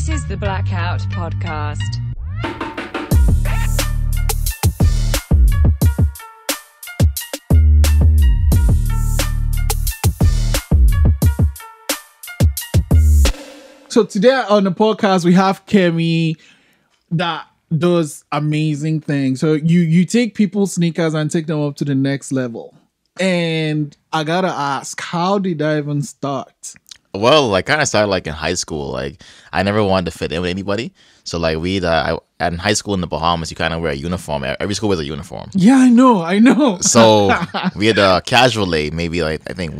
This is the Blackout podcast. So today on the podcast, we have Kemmy that does amazing things. So you take people's sneakers and take them up to the next level. And I gotta ask, how did that even start? Well, I kind of started like in high school. Like I never wanted to fit in with anybody. So like in high school in the Bahamas, you kind of wear a uniform. Every school wears a uniform. Yeah, I know. So we had a casual day, maybe like I think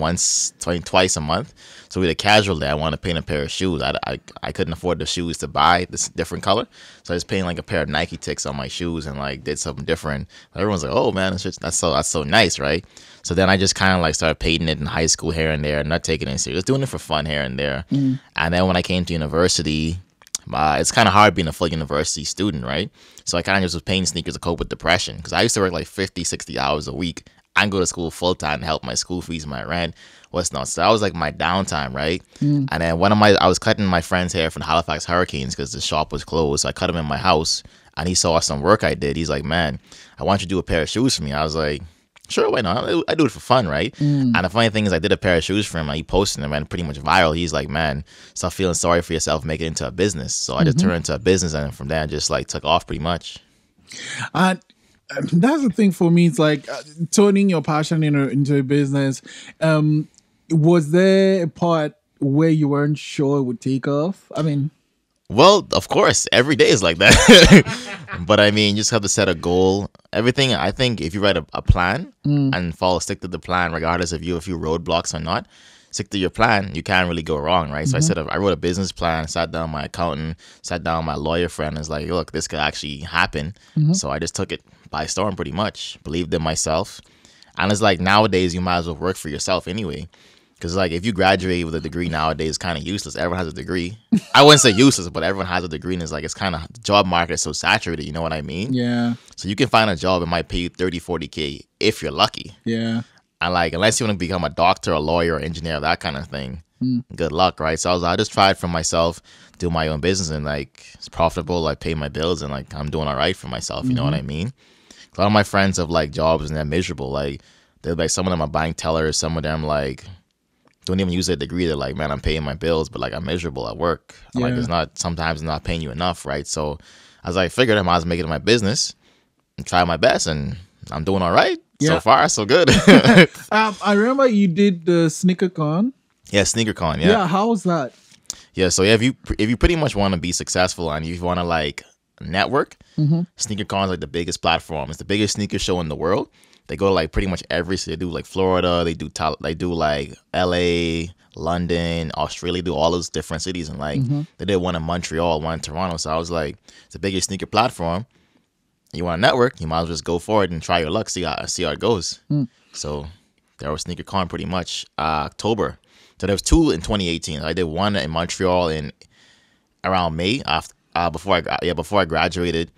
twice a month. So we had a casual day. I wanted to paint a pair of shoes. I couldn't afford the shoes to buy this different color, so I just painted like a pair of Nike ticks on my shoes and like did something different. Everyone's like, "Oh man, that's so nice, right?" So then I just kind of like started painting it in high school here and there, not taking it serious, just doing it for fun here and there. And then when I came to university, it's kind of hard being a full university student, right? So I kind of just was painting sneakers to cope with depression because I used to work like 50, 60 hours a week. I go to school full time to help my school fees, my rent, what's not. So that was like my downtime, right? And then I was cutting my friend's hair from the Halifax Hurricanes because the shop was closed. So I cut him in my house and he saw some work I did. He's like, "Man, I want you to do a pair of shoes for me." I was like, "Sure, why not? I do it for fun, right?" And the funny thing is I did a pair of shoes for him and he posted them and pretty much viral. He's like, "Man, stop feeling sorry for yourself, make it into a business." So I just turned it into a business and from there I just like took off pretty much. That's the thing for me. It's like turning your passion into a business. Was there a part where you weren't sure it would take off? I mean, well, of course, every day is like that. But I mean, you just have to set a goal. Everything, I think, if you write a plan and stick to the plan, regardless of a few roadblocks or not, stick to your plan, you can't really go wrong, right? So I wrote a business plan, sat down with my accountant, sat down with my lawyer friend, and was like, "Look, this could actually happen." So I just took it by storm pretty much, believed in myself. And it's like nowadays, you might as well work for yourself anyway. Because like if you graduate with a degree nowadays, it's kind of useless. Everyone has a degree. I wouldn't say useless, but everyone has a degree, and it's kind of the job market is so saturated. You know what I mean? Yeah. So you can find a job that might pay you 30, 40K if you're lucky. Yeah. And like unless you want to become a doctor, a lawyer, or engineer, that kind of thing, good luck, right? So I just tried for myself, do my own business, and like it's profitable. I pay my bills, and like I'm doing all right for myself. You know what I mean? A lot of my friends have like jobs and they're miserable. Like they're like some of them are buying tellers, some of them like don't even use their degree. They're like, "Man, I'm paying my bills, but like I'm miserable at work." Yeah. Like sometimes it's not paying you enough, right? So I was like, figured I might as well make it my business and try my best, and I'm doing all right. Yeah. So far, so good. I remember you did the sneaker con. Yeah, sneaker con. Yeah. Yeah, how was that? Yeah, so yeah, if you pretty much want to be successful and you want to like network, sneaker con is like the biggest platform. It's the biggest sneaker show in the world. They go to like pretty much every city. They do like Florida, they do like LA, London, Australia, do all those different cities, and like they did one in Montreal, one in Toronto. So I was like, it's the biggest sneaker platform. You want to network, you might as well just go for it and try your luck, see how it goes. So there was sneaker con pretty much October. So there was two in 2018. I did one in Montreal in around May before I graduated.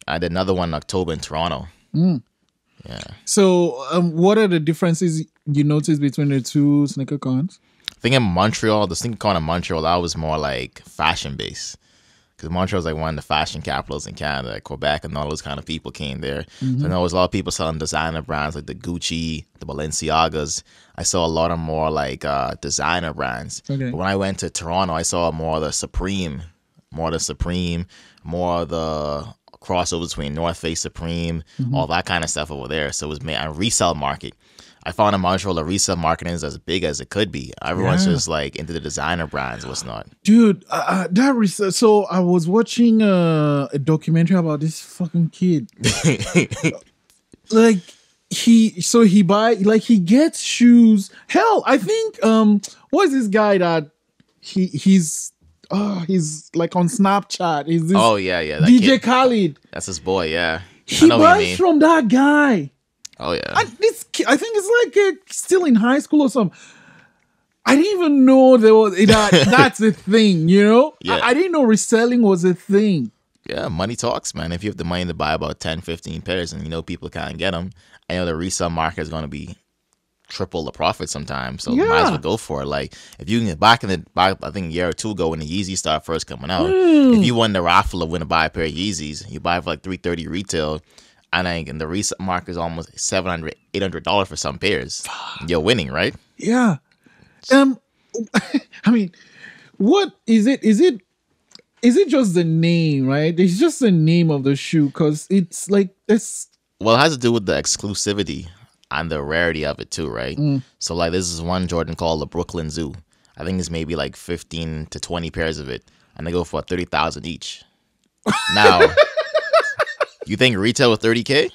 I did another one in October in Toronto. Yeah. So, what are the differences you noticed between the two sneaker cons? I think in Montreal, the sneaker con in Montreal, that was more like fashion based. Because Montreal is like one of the fashion capitals in Canada. Like Quebec and all those kind of people came there. So there was a lot of people selling designer brands like the Gucci, the Balenciagas. I saw a lot of more like designer brands. Okay. But when I went to Toronto, I saw more of the Supreme, more of the crossover between North Face, Supreme, all that kind of stuff over there. So it was a resale market. I found in Montreal the resale market is as big as it could be. Everyone's just like into the designer brands, what's not. Dude, that resale. So I was watching a documentary about this fucking kid. Like he gets shoes. Hell, I think what's this guy that he's like on Snapchat. He's this DJ kid. Khaled. That's his boy, yeah. He buys from that guy. Oh yeah. I think it's like still in high school or something. I didn't even know there was that's a thing, you know? Yeah. I didn't know reselling was a thing. Yeah, money talks, man. If you have the money to buy about 10, 15 pairs and you know people can't get them, I know the resale market is going to be triple the profit sometimes. So might as well go for it. Like if you can back I think a year or two ago when the Yeezys started first coming out, if you won the raffle of win to buy a pair of Yeezys, you buy for like $330 retail. I think and the resale market is almost $700, $800 for some pairs. You're winning, right? Yeah. I mean, what is it? Is it just the name, right? It's just the name of the shoe because it's like this. Well, it has to do with the exclusivity and the rarity of it too, right? So like this is one Jordan called the Brooklyn Zoo. I think it's maybe like 15 to 20 pairs of it, and they go for 30,000 each. Now, you think retail with 30K?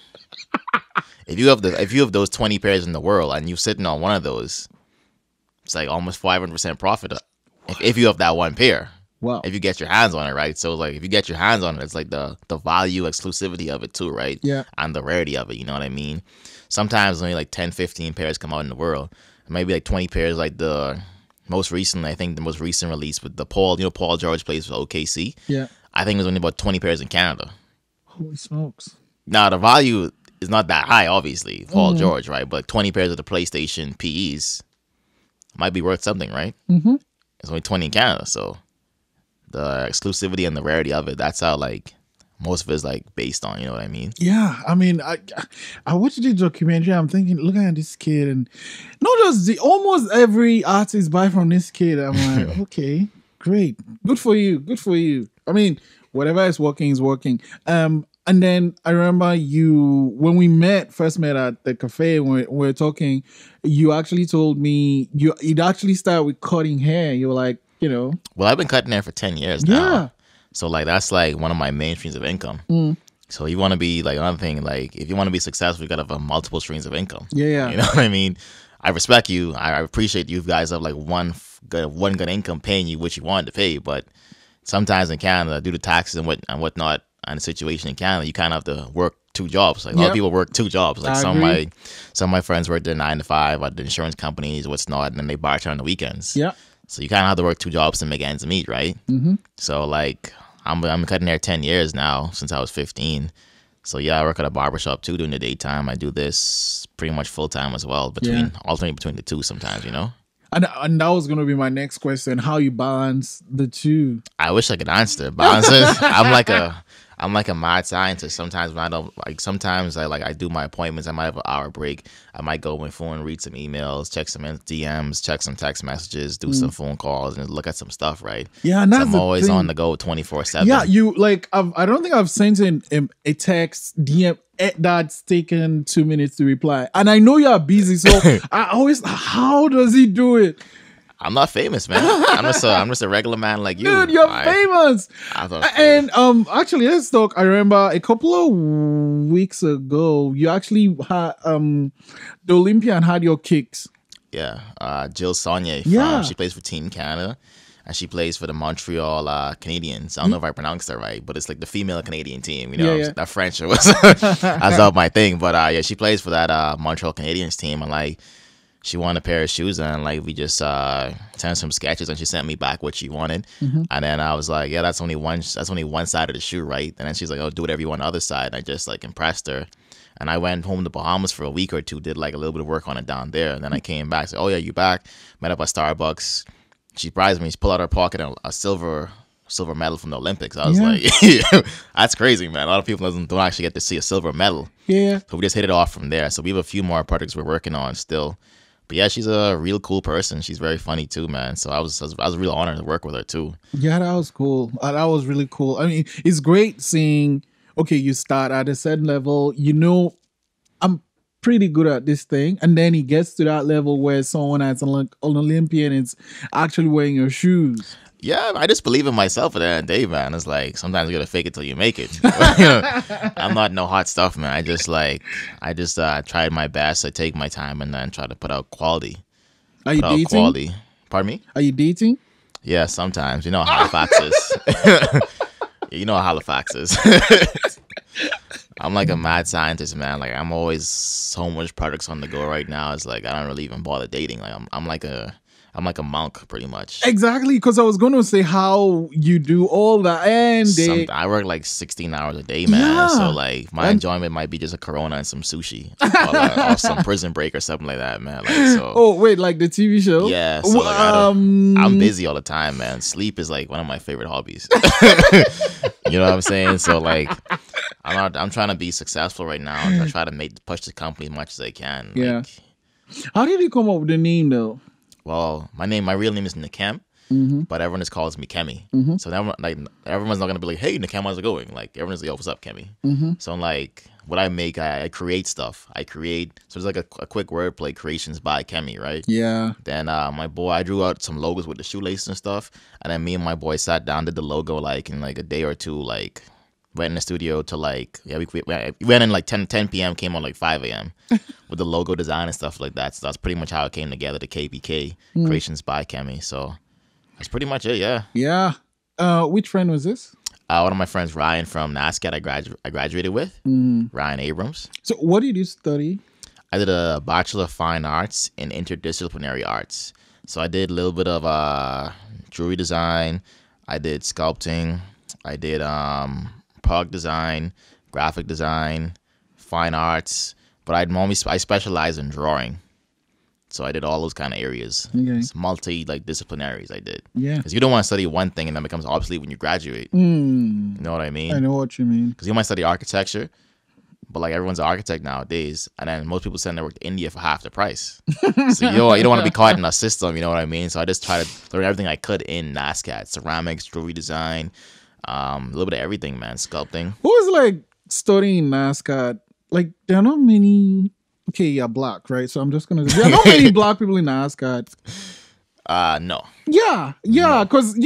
If you have those 20 pairs in the world and you're sitting on one of those, it's like almost 500% profit. If you have that one pair. Wow. If you get your hands on it, right? So like if you get your hands on it, it's like the value exclusivity of it too, right? Yeah. And the rarity of it, you know what I mean? Sometimes only like 10, 15 pairs come out in the world. Maybe like 20 pairs like the most recent, I think the most recent release with the Paul George plays for OKC. Yeah. I think it was only about 20 pairs in Canada. Holy smokes. Now the value is not that high, obviously, Paul George, right? But 20 pairs of the PlayStation PEs might be worth something, right? Mm-hmm. It's only 20 in Canada, so the exclusivity and the rarity of it, that's how like most of it is like based on, you know what I mean? Yeah, I mean, I watched the documentary. I'm thinking, looking at this kid, and not just almost every artist buy from this kid. I'm like, okay, great, good for you, good for you. I mean, whatever is working is working. And then I remember when we first met at the cafe, when we were talking, you actually told me you'd actually start with cutting hair. You were like, you know. Well, I've been cutting hair for 10 years now. So like that's like one of my main streams of income. So you want to be like another thing, like if you want to be successful, you gotta have multiple streams of income. Yeah. You know what I mean? I respect you. I appreciate you guys have like one good income paying you what you wanted to pay, but sometimes in Canada, due to taxes and whatnot, and the situation in Canada, you kind of have to work two jobs. Like a lot of people work two jobs. Like some of my friends work their 9 to 5 at the insurance companies, what's not, and then they bartend on the weekends. Yeah. So you kind of have to work two jobs to make ends meet, right? Mm-hmm. So like I'm cutting hair 10 years now since I was 15. So yeah, I work at a barbershop too during the daytime. I do this pretty much full time as well, alternating between the two sometimes, you know. And that was gonna be my next question: how you balance the two? I wish I could answer balance it. I'm like a mad scientist. Sometimes when I don't sometimes I do my appointments. I might have an hour break. I might go on my phone, read some emails, check some DMs, check some text messages, do some phone calls, and look at some stuff. Right? Yeah, and that's I'm always on the go 24/7. Yeah, you like. I don't think I've sent in a text DM that's taken 2 minutes to reply, and I know you're busy. So I always, how does he do it? I'm not famous, man. I'm just a regular man like you. Dude, you're famous. And actually, let's talk. I remember a couple of weeks ago, you actually had the Olympian had your kicks. Yeah, Jill Saulnier. She plays for Team Canada, and she plays for the Montreal Canadiens. I don't know if I pronounced that right, but it's like the female Canadian team. You know, that French was that's not my thing. But she plays for that Montreal Canadiens team, and like. She wanted a pair of shoes, and like we just sent some sketches, and she sent me back what she wanted. And then I was like, yeah, that's only one side of the shoe, right? And then she's like, oh, do whatever you want on the other side. And I just like impressed her, and I went home to Bahamas for a week or two, did like a little bit of work on it down there, and then I came back, said, oh yeah, you back? Met up at Starbucks. She surprised me. She pulled out her pocket a silver medal from the Olympics. I was like, that's crazy, man. A lot of people don't actually get to see a silver medal. Yeah. So we just hit it off from there. So we have a few more projects we're working on still. But yeah, she's a real cool person. She's very funny too, man. So I was real honored to work with her too. Yeah, that was cool. That was really cool. I mean, it's great seeing, okay, you start at a certain level, you know, I'm pretty good at this thing. And then he gets to that level where someone that's an Olympian is actually wearing your shoes. Yeah, I just believe in myself at the end of the day, man. It's like sometimes you gotta fake it till you make it. I'm not no hot stuff, man. I just tried my best. I take my time and then try to put out quality. Are you dating? Pardon me? Are you dating? Yeah, sometimes. You know how Halifax is. You know how Halifax is. I'm like a mad scientist, man. Like I'm always so much products on the go right now. It's like I don't really even bother dating. Like I'm like a I'm like a monk pretty much. Exactly, because I was going to say how you do all that, and I work like 16 hours a day, man. Yeah. So like my enjoyment might be just a Corona and some sushi, or some Prison Break or something like that, man. Like so. Oh wait, like the TV show? Yeah. So like, I'm busy all the time, man. Sleep is like one of my favorite hobbies. You know what I'm saying? So like, I'm trying to be successful right now. I try to push the company as much as I can. Yeah. Like, how did you come up with the name though? well, my real name is Nakem, but everyone just calls me Kemmy. So everyone's not gonna be like, "Hey, Nakem, how's it going?" Like everyone's like, "Yo, what's up, Kemmy?" So I'm like, what I make, I create stuff. So it's like a quick wordplay, Kreations by Kemmy, right? Yeah. Then my boy, I drew out some logos with the shoelaces and stuff, and then me and my boy sat down, did the logo like in like a day or two, like. Went in the studio to like, we went in like 10 p.m., came on like 5 a.m. with the logo design and stuff like that. So that's pretty much how it came together, the KBK, Kreations by Kemmy. So that's pretty much it, yeah. Yeah. Which friend was this? One of my friends, Ryan from NASCAT, I graduated with, Ryan Abrams. So what did you study? I did a Bachelor of Fine Arts in Interdisciplinary Arts. So I did a little bit of jewelry design. I did sculpting. I did product design, graphic design, fine arts, but I specialize in drawing. So I did all those kind of areas. Okay. It's disciplinaries I did. Yeah. Because you don't want to study one thing and then it becomes obsolete when you graduate. You know what I mean? I know what you mean. Because you might study architecture, but like everyone's an architect nowadays, and then most people send their work to India for half the price. So you don't want to be caught in a system, you know what I mean? So I just try to learn everything I could in NASCAT, ceramics, jewelry design, a little bit of everything, man. Sculpting. What was like studying NASCAR? Like there are not many. Okay, you're black, right? So I'm just gonna. There are not many black people in NASCAR. No. Yeah, because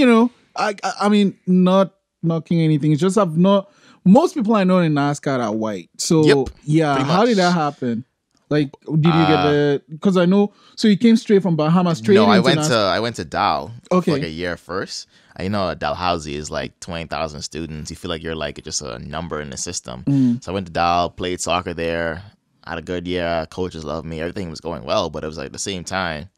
I mean, not knocking anything. It's just I've not. Most people I know in NASCAR are white. So Yep, yeah, how did that happen? Like, did you get the? Because I know. So you came straight from Bahamas, straight. No, I NASCAR. went to Dow Okay. for like a year first. And you know, Dalhousie is like 20,000 students. You feel like you're like just a number in the system. So I went to Dow, played soccer there, had a good year. Coaches loved me. Everything was going well, but it was like at the same time,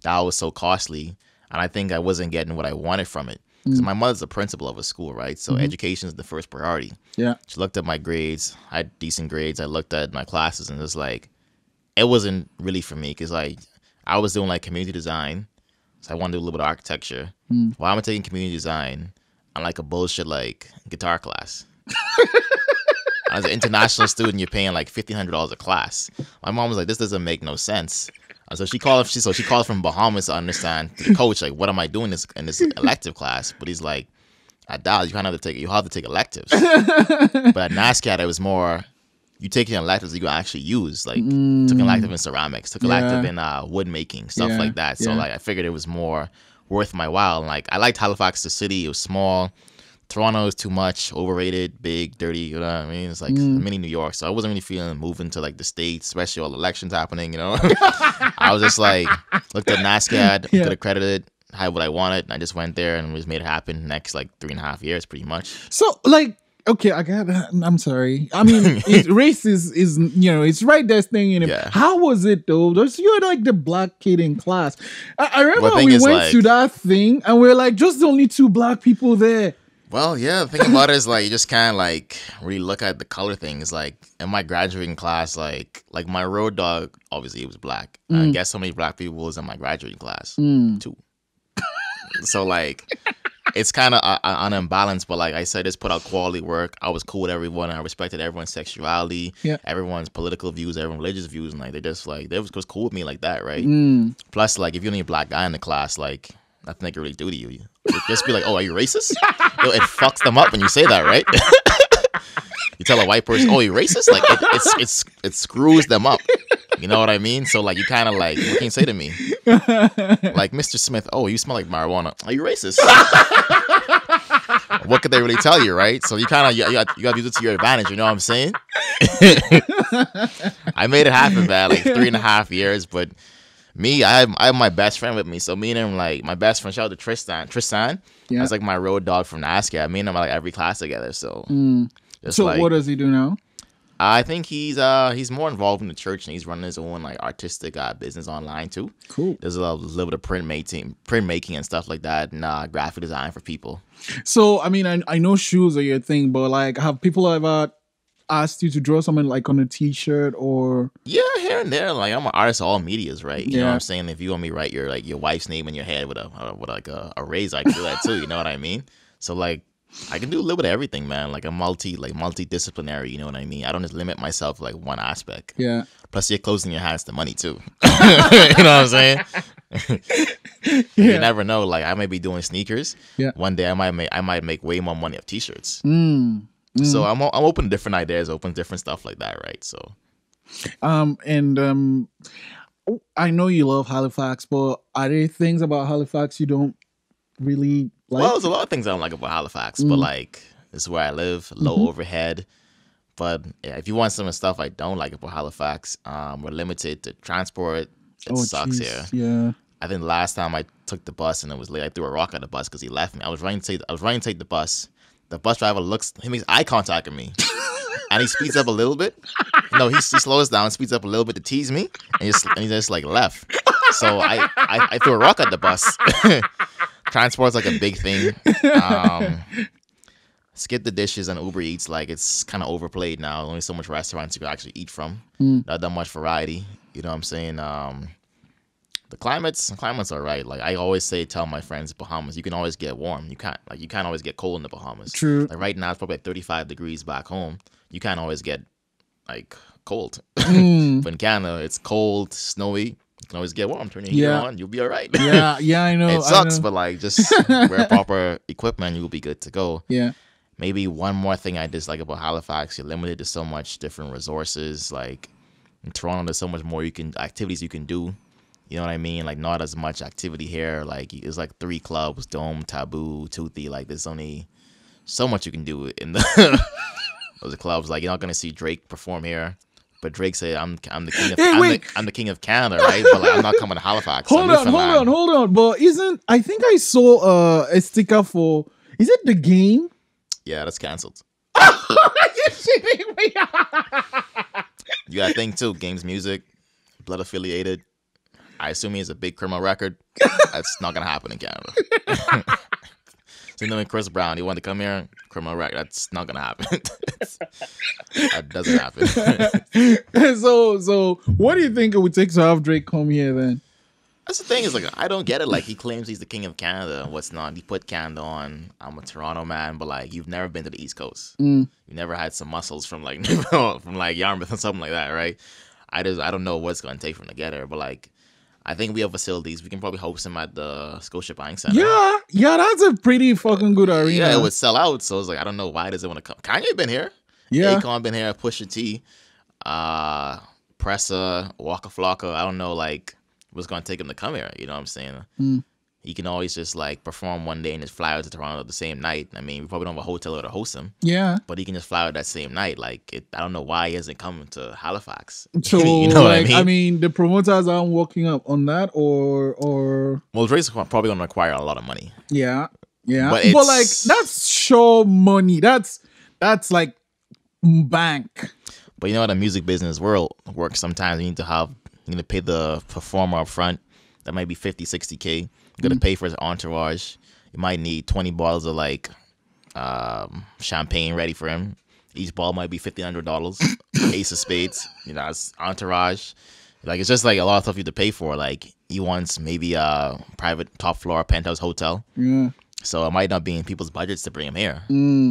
Dow was so costly, and I think I wasn't getting what I wanted from it. Because my mother's the principal of a school, right? So education is the first priority. Yeah. She looked at my grades. I had decent grades. I looked at my classes, and it was like, it wasn't really for me. Because like I was doing like community design. So I want to do a little bit of architecture. While I'm taking community design, I'm like a bullshit like guitar class. As an international student, you're paying like $1,500 a class. My mom was like, "This doesn't make no sense." So she called from Bahamas to understand the coach, like, what am I doing in this elective class? But he's like, at Dow, you have to take electives. But at NASCAT, it was more, you taking electives that you actually use. Like, took an elective in ceramics, took an elective in wood making, stuff like that. So like I figured it was more worth my while. And like I liked Halifax, the city. It was small. Toronto is too much, overrated, big, dirty. You know what I mean? It's like mini New York. So I wasn't really feeling moving to like the States, especially all the elections happening. You know, I was just like looked at NASCAT, got accredited, had what I wanted, and I just went there and just made it happen. Next like 3.5 years, pretty much. So like. Okay, I'm sorry. I mean, race is it's right there staying in it. Yeah. How was it though? You're like the black kid in class. I remember Well, we went to that thing and we're like, just the only 2 black people there. Well, yeah, the thing about it is like you just kind of like really look at the color things. Like in my graduating class, like my road dog, obviously he was black. I guess how many black people was in my graduating class? 2. So like it's kind of an imbalance, but like I said, just put out quality work. I was cool with everyone. I respected everyone's sexuality, everyone's political views, everyone's religious views, and like they was cool with me like that, right? Plus, like if you're the only black guy in the class, like nothing they can really do to you. Just be like, "Oh, are you racist?" Yo, it fucks them up when you say that, right? You tell a white person, "Oh, you racist?" Like it screws them up. You know what I mean? So like you kind of like, what can you say to me? Like, Mr. Smith, "Oh, you smell like marijuana. Are you racist?" What could they really tell you, right? So you kind of you got to use it to your advantage. You know what I'm saying? I made it happen, man. Like 3.5 years, but me, I have my best friend with me. So me and him, like my best friend, shout out to Tristan. That's like my road dog from NASCAR. Me and him are like every class together. So So like, what does he do now? I think he's more involved in the church, and he's running his own like artistic business online too. Cool. There's a little bit of printmaking and stuff like that, and graphic design for people. So, I mean, I know shoes are your thing, but like, have people ever asked you to draw something like on a T-shirt or? Yeah, here and there. Like, I'm an artist of all medias, right? You know Yeah. what I'm saying? If you want me to write your wife's name in your head with a razor, I can do that too. You know what I mean? So like, I can do a little bit of everything, man. Like, I'm multidisciplinary. You know what I mean? I don't just limit myself to like one aspect. Yeah. Plus, you're closing your hands to money too. You know what I'm saying? You never know. Like, I may be doing sneakers. Yeah. One day, I might make way more money off T-shirts. Mm. So I'm open to different ideas, open to different stuff like that, right? So, I know you love Halifax, but are there things about Halifax you don't really like? well, there's a lot of things I don't like about Halifax, but like, this is where I live, low overhead. But yeah, if you want some of the stuff I don't like about Halifax, we're limited to transport. It sucks here. Yeah. I think the last time I took the bus and it was late, I threw a rock at the bus because he left me. I was running to take the bus. The bus driver he makes eye contact with me, and he speeds up a little bit. No, he slows down, speeds up a little bit to tease me, and he just like left. So I threw a rock at the bus. Transport's like a big thing. Skip the dishes and Uber Eats, like it's kind of overplayed now. Only so much restaurants you can actually eat from. Not that much variety. You know what I'm saying? The climate's all right. Like I always tell my friends, Bahamas, you can always get warm. You can't always get cold in the Bahamas. True. Like right now it's probably like 35 degrees back home. You can't always get like cold. But in Canada, it's cold, snowy. You can always get warm. Turn your heater on, you'll be all right. Yeah, I know. It sucks, but like just wear proper equipment, you'll be good to go. Yeah. Maybe one more thing I dislike about Halifax, you're limited to so much different resources. Like in Toronto, there's so much more activities you can do. You know what I mean? Like not as much activity here. Like it's like 3 clubs: Dome, Taboo, Toothy. Like there's only so much you can do in those clubs. Like you're not gonna see Drake perform here, but Drake said, "I'm the king of I'm the king of Canada, right?" But like I'm not coming to Halifax. Hold on. But I think I saw a sticker for. Is it the game? Yeah, that's canceled. Are you shitting me? You gotta think too. Games music, blood affiliated. I assume he has a big criminal record. That's not gonna happen in Canada. Same thing with Chris Brown. He wanted to come here, criminal record. That's not gonna happen. That doesn't happen. So what do you think it would take to have Drake come here then? That's the thing is like I don't get it. Like he claims he's the king of Canada and what's not. He put Canada on. I'm a Toronto man, but like you've never been to the East Coast. You never had some muscles from like Yarmouth or something like that, right? I don't know what's gonna take for him to get here, but like. I think we have facilities. We can probably host him at the Scotiabank Center. Yeah, that's a pretty fucking good arena. Yeah, it would sell out. So it's like I don't know why does it want to come. Kanye been here. Yeah, Akon been here. Pusha T, Pressa, Waka Flocka. I don't know like what's gonna take him to come here. You know what I'm saying? He can always just like perform one day and just fly out to Toronto the same night. I mean, we probably don't have a hotel to host him. Yeah, but he can just fly out that same night. Like I don't know why he hasn't come to Halifax. So you know like, what I mean, the promoters aren't working up on that, or well, Drake's probably gonna require a lot of money. Yeah, but like that's sure money. That's like bank. But you know how the music business world works. Sometimes you need to pay the performer up front. That might be 50, 60K. You got to pay for his entourage. You might need 20 bottles of like champagne ready for him. Each bottle might be $1,500. Ace of spades. You know, it's entourage. Like it's just like a lot of stuff you have to pay for. Like he wants maybe a private top floor penthouse hotel. Yeah. So it might not be in people's budgets to bring him here.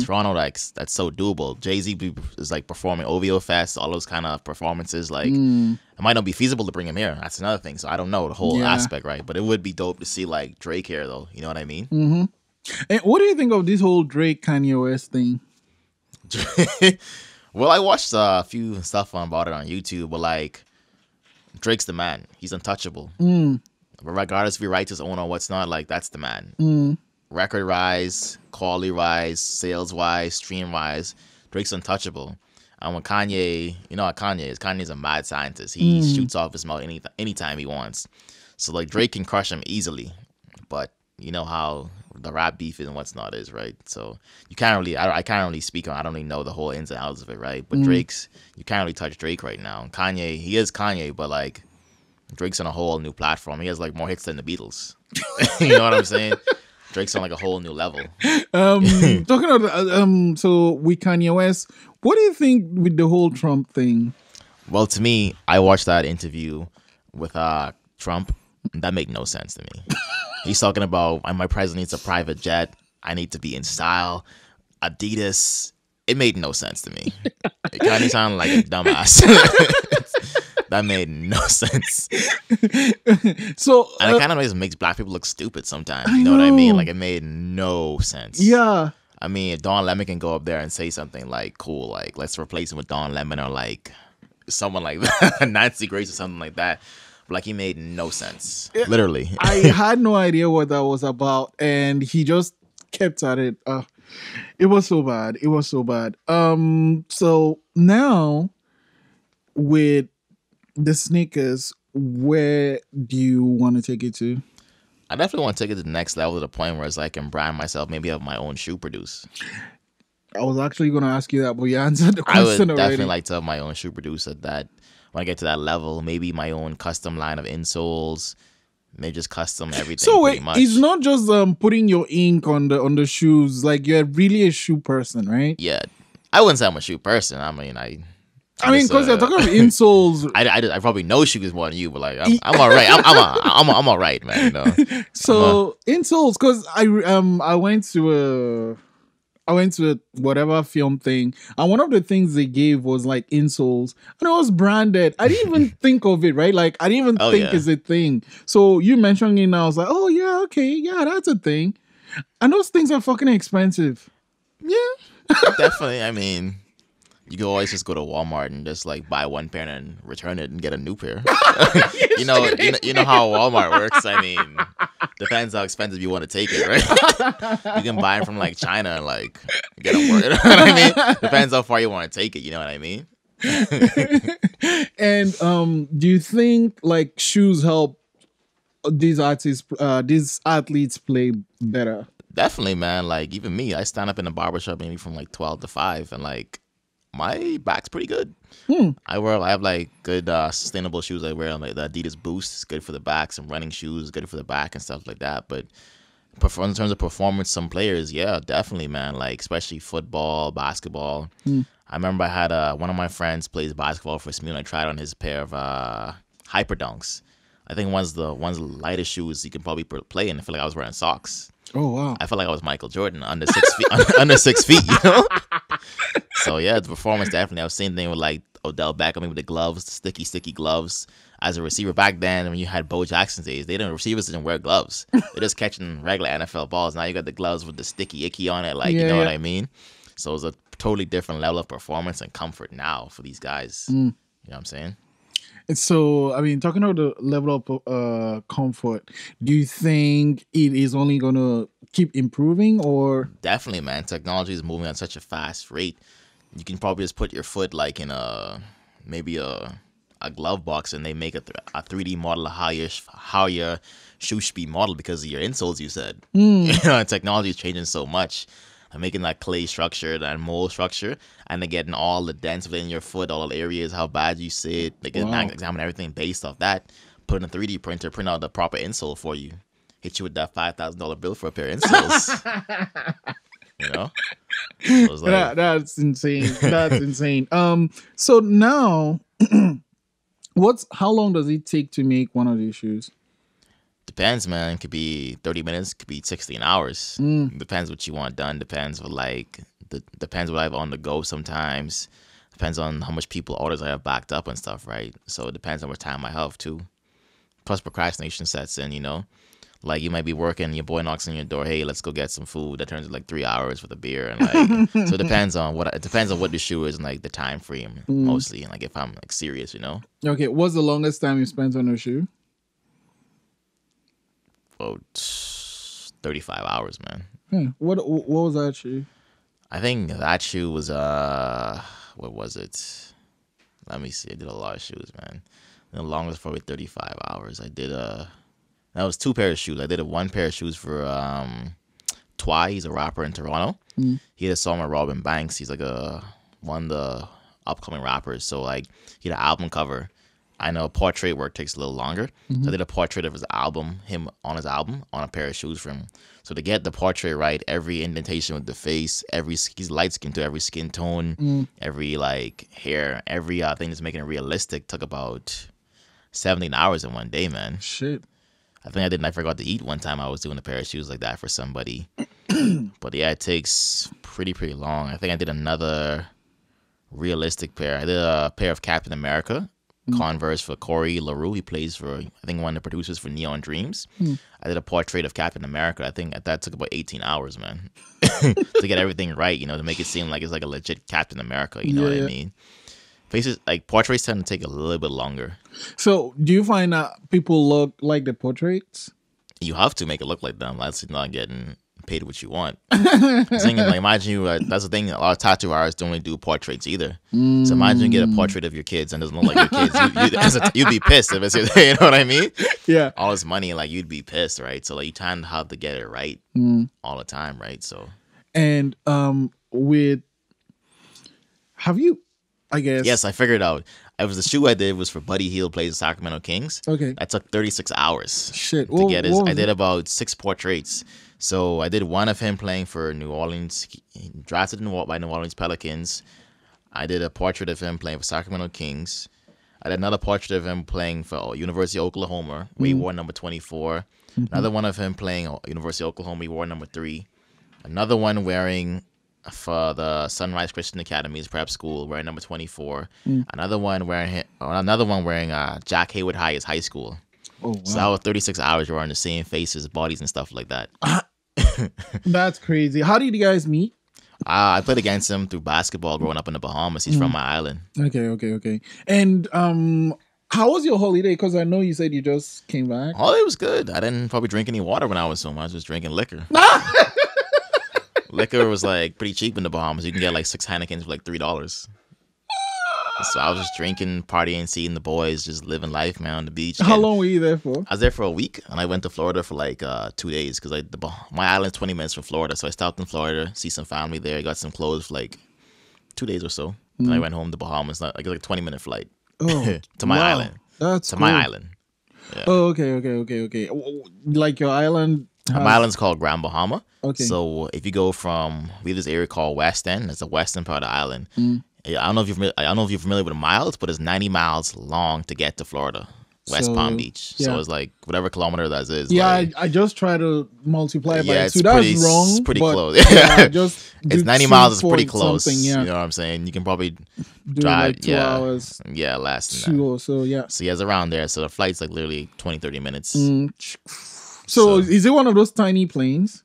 Toronto, like that's so doable. Jay-Z is like performing OVO Fest, all those kind of performances. Like it might not be feasible to bring him here. That's another thing. So I don't know the whole aspect, right? But it would be dope to see like Drake here, though. You know what I mean? And what do you think of this whole Drake Kanye West thing? Well, I watched a few stuff about it on YouTube, but like Drake's the man. He's untouchable. But regardless if he writes his own or what's not, like that's the man. Record rise, quality rise, sales wise, stream wise, Drake's untouchable. And when Kanye, you know how Kanye is. Kanye's a mad scientist. He shoots off his mouth anytime he wants. So like Drake can crush him easily, but you know how the rap beef and what's not is, right? So you can't really, I can't really speak on. I don't really know the whole ins and outs of it, right? But Drake's, you can't really touch Drake right now. And Kanye, he is Kanye, but like Drake's on a whole new platform. He has like more hits than the Beatles. You know what I'm saying? Drake's on like a whole new level. Talking about so with Kanye West, what do you think with the whole Trump thing? Well, to me, I watched that interview with Trump. And that made no sense to me. He's talking about my president needs a private jet. I need to be in style. Adidas. It made no sense to me. It kind of sounded like a dumbass. That made no sense. So and it kind of makes black people look stupid sometimes. You know what I mean? Like it made no sense. Yeah. I mean, if Don Lemon can go up there and say something like, cool, like let's replace him with Don Lemon or like someone like that, Nancy Grace or something like that. But like he made no sense. Literally. I had no idea what that was about, and he just kept at it. It was so bad. It was so bad. So now with the sneakers, where do you want to take it to? I definitely want to take it to the next level to the point where it's like I can brand myself, maybe have my own shoe produce. I was actually going to ask you that, but you answered the I question would already. definitely like to have my own shoe producer. That when I get to that level, maybe my own custom line of insoles, maybe just custom everything. So pretty wait, much. it's not just putting your ink on the shoes. Like you're really a shoe person, right? Yeah, I wouldn't say I'm a shoe person. I mean, because you're talking about insoles. I probably know shoes more than you, but like I'm all right. I'm all right, man. You know. So insoles, because I went to a whatever film thing, and one of the things they gave was like insoles, and it was branded. I didn't even think of it, right? Like I didn't even think it's a thing. So you mentioning it now, I was like, oh yeah, okay, yeah, that's a thing. And those things are fucking expensive. Yeah, definitely. I mean, you can always just go to Walmart and just like buy one pair and return it and get a new pair. you know how Walmart works. I mean, depends how expensive you want to take it, right? You can buy them from like China and like get them work. You know what I mean? Depends how far you want to take it. You know what I mean? And do you think like shoes help these athletes play better? Definitely, man. Like even me, I stand up in the barbershop maybe from like 12 to 5 and like my back's pretty good. I have like good sustainable shoes I wear. Like the Adidas Boost is good for the back. Some running shoes good for the back and stuff like that. But in terms of performance, some players, yeah, definitely, man. Like especially football, basketball. I remember I had one of my friends plays basketball for me, and I tried on his pair of Hyper Dunks. I think one's the lightest shoes you can probably play in. I feel like I was wearing socks. Oh wow! I felt like I was Michael Jordan under 6 feet. Under 6 feet, you know. So yeah, the performance definitely. I was same thing with like Odell Beckham with the gloves, the sticky gloves. As a receiver back then, when you had Bo Jackson's days, receivers didn't wear gloves. They're just catching regular NFL balls. Now you got the gloves with the sticky icky on it, like you know what I mean. So it's a totally different level of performance and comfort now for these guys. You know what I'm saying? So, I mean, talking about the level of comfort, do you think it is only going to keep improving or? Definitely, man. Technology is moving at such a fast rate. You can probably just put your foot like in maybe a glove box and they make a 3D model of how your shoe should be modeled because of your insoles, you said. You know, technology is changing so much. I'm making that clay structure, that mold structure, and they're getting all the dents within your foot, all the areas, how bad you sit. They can examine everything based off that. Put in a 3D printer, print out the proper insole for you. Hit you with that $5,000 bill for a pair of insoles. You know? So like, that's insane. That's insane. So now, how long does it take to make one of these shoes? Depends, man. It could be 30 minutes, could be 16 hours. Depends what you want done. Depends depends what I have on the go sometimes. Depends on how much orders I have backed up and stuff, right? So it depends on what time I have too. Plus procrastination sets in, you know. Like you might be working, your boy knocks on your door, hey, let's go get some food. That turns into like 3 hours for the beer, and like so it depends on what the shoe is and like the time frame mostly, and like if I'm like serious, you know. Okay, what's the longest time you spent on a shoe? About 35 hours, man. What was that shoe? I think that shoe was what was it? Let me see. I did a lot of shoes, man. The longest probably 35 hours. I did that was 2 pairs of shoes. I did one pair of shoes for Twy. He's a rapper in Toronto. He had a song with Robin Banks. He's like one of the upcoming rappers. So like he had an album cover. I know portrait work takes a little longer. So I did a portrait of his album, him on his album, on a pair of shoes for him. So to get the portrait right, every indentation with the face, he's light skin to every skin tone, every like hair, every thing that's making it realistic took about 17 hours in one day, man. Shit. I forgot to eat one time. I was doing a pair of shoes like that for somebody. But yeah, it takes pretty long. I think I did another realistic pair. I did a pair of Captain America Converse for Corey LaRue. He plays for, I think, one of the producers for Neon Dreams. I did a portrait of Captain America. I think that took about 18 hours, man, to get everything right, to make it seem like it's like a legit Captain America. You know what I mean? Faces, like portraits tend to take a little bit longer. So do you find that people look like the portraits? You have to make it look like them. That's not getting paid what you want. Imagine you, that's the thing, a lot of tattoo artists don't really do portraits either. So imagine you get a portrait of your kids and it doesn't look like your kids. You'd be pissed if it's, you know what I mean? Yeah. All this money, like you'd be pissed, right? So like you kind of have to get it right all the time, right? So. And I guess. Yes, I figured out. It was the shoe I did was for Buddy Hield, plays the Sacramento Kings. Okay. That took 36 hours. Shit. To get his. I did about 6 portraits. So I did one of him playing for New Orleans, he drafted by New Orleans Pelicans. I did a portrait of him playing for Sacramento Kings. I did another portrait of him playing for University of Oklahoma, where he wore number 24. Another one of him playing University of Oklahoma, he wore number 3. Another one wearing for the Sunrise Christian Academy's prep school, wearing number 24. Another one wearing Jack Hayward High, his high school. Oh, wow. So that was 36 hours. You're on the same faces, bodies, and stuff like that. That's crazy. How did you guys meet? I played against him through basketball growing up in the Bahamas. He's from my island. Okay. And how was your holiday? Because I know you said you just came back. Holiday was good. I didn't probably drink any water when I was home. I was just drinking liquor. Liquor was like pretty cheap in the Bahamas. You can get like 6 Heinekens for like $3. So I was just drinking, partying, seeing the boys, just living life, man, on the beach. How long were you there for? I was there for a week, and I went to Florida for like 2 days because my island's 20 minutes from Florida. So I stopped in Florida, see some family there, got some clothes for like 2 days or so. And I went home to Bahamas, like a 20-minute flight to my island. That's to cool. my island. Yeah. Oh, okay. Like your island? My island's called Grand Bahama. Okay. So if you go we have this area called West End. It's the western part of the island. I don't know if you're familiar with the miles, but it's 90 miles long to get to Florida, West Palm Beach. Yeah. So it's like whatever kilometer that is. Yeah, like, I just try to multiply it by 2. That's wrong. It's pretty close. It's 90 miles is pretty close. Yeah. You know what I'm saying? You can probably drive like 2 hours. Yeah, less than 2 that. or so, yeah. So it's around there. So the flight's like literally 20-30 minutes. So is it one of those tiny planes?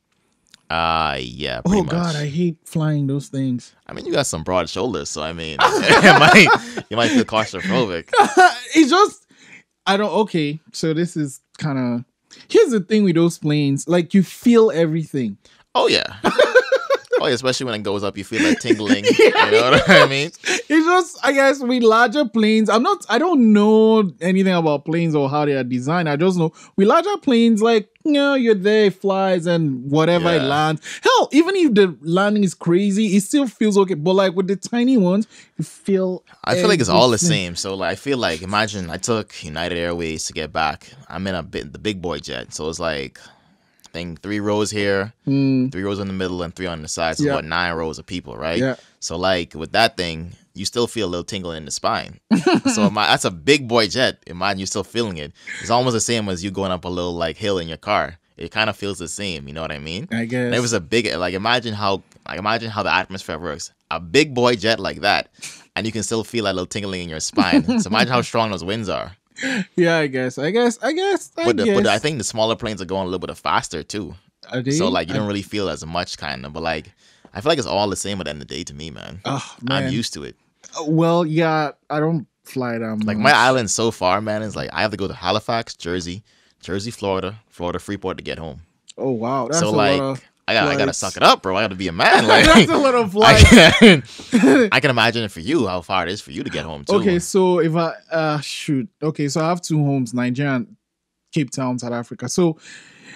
Yeah, pretty much. God, I hate flying those things. I mean, you got some broad shoulders, so I mean, you might feel claustrophobic. It's just, okay, so this is kind of, here's the thing with those planes, like you feel everything. Oh, yeah. Especially when it goes up, you feel that tingling. You know what I mean? It's just, I guess, with larger planes, I don't know anything about planes or how they are designed. I just know with larger planes, like, you're there, it flies and whatever it lands. Hell, even if the landing is crazy, it still feels okay. But like with the tiny ones, you feel I feel like it's all the same. So like, I feel like, imagine I took United Airways to get back. I'm in the big boy jet. So it's like, I think 3 rows here, 3 rows in the middle, and 3 on the side. So about 9 rows of people, right? Yeah. So like with that thing, you still feel a little tingling in the spine. So that's a big boy jet. Imagine you're still feeling it. It's almost the same as you going up a little like hill in your car. It kind of feels the same. You know what I mean? I guess. And it was a big, imagine how the atmosphere works. A big boy jet like that, and you can still feel that little tingling in your spine. So imagine how strong those winds are. Yeah, I guess. But I think the smaller planes are going a little bit faster too. Are they? So like you don't really feel as much kind of, but like I feel like it's all the same at the end of the day to me, man. Oh, man. I'm used to it. Well, yeah, I don't fly that much. Like my island so far, man, is like I have to go to Halifax, Jersey, Florida, Freeport to get home. Oh wow, that's so a like lot of I gotta suck it up, bro. I gotta be a man. Like that's a little flight. I can imagine it for you how far it is for you to get home too. Okay, so if I so I have 2 homes, Nigeria Cape Town, South Africa. So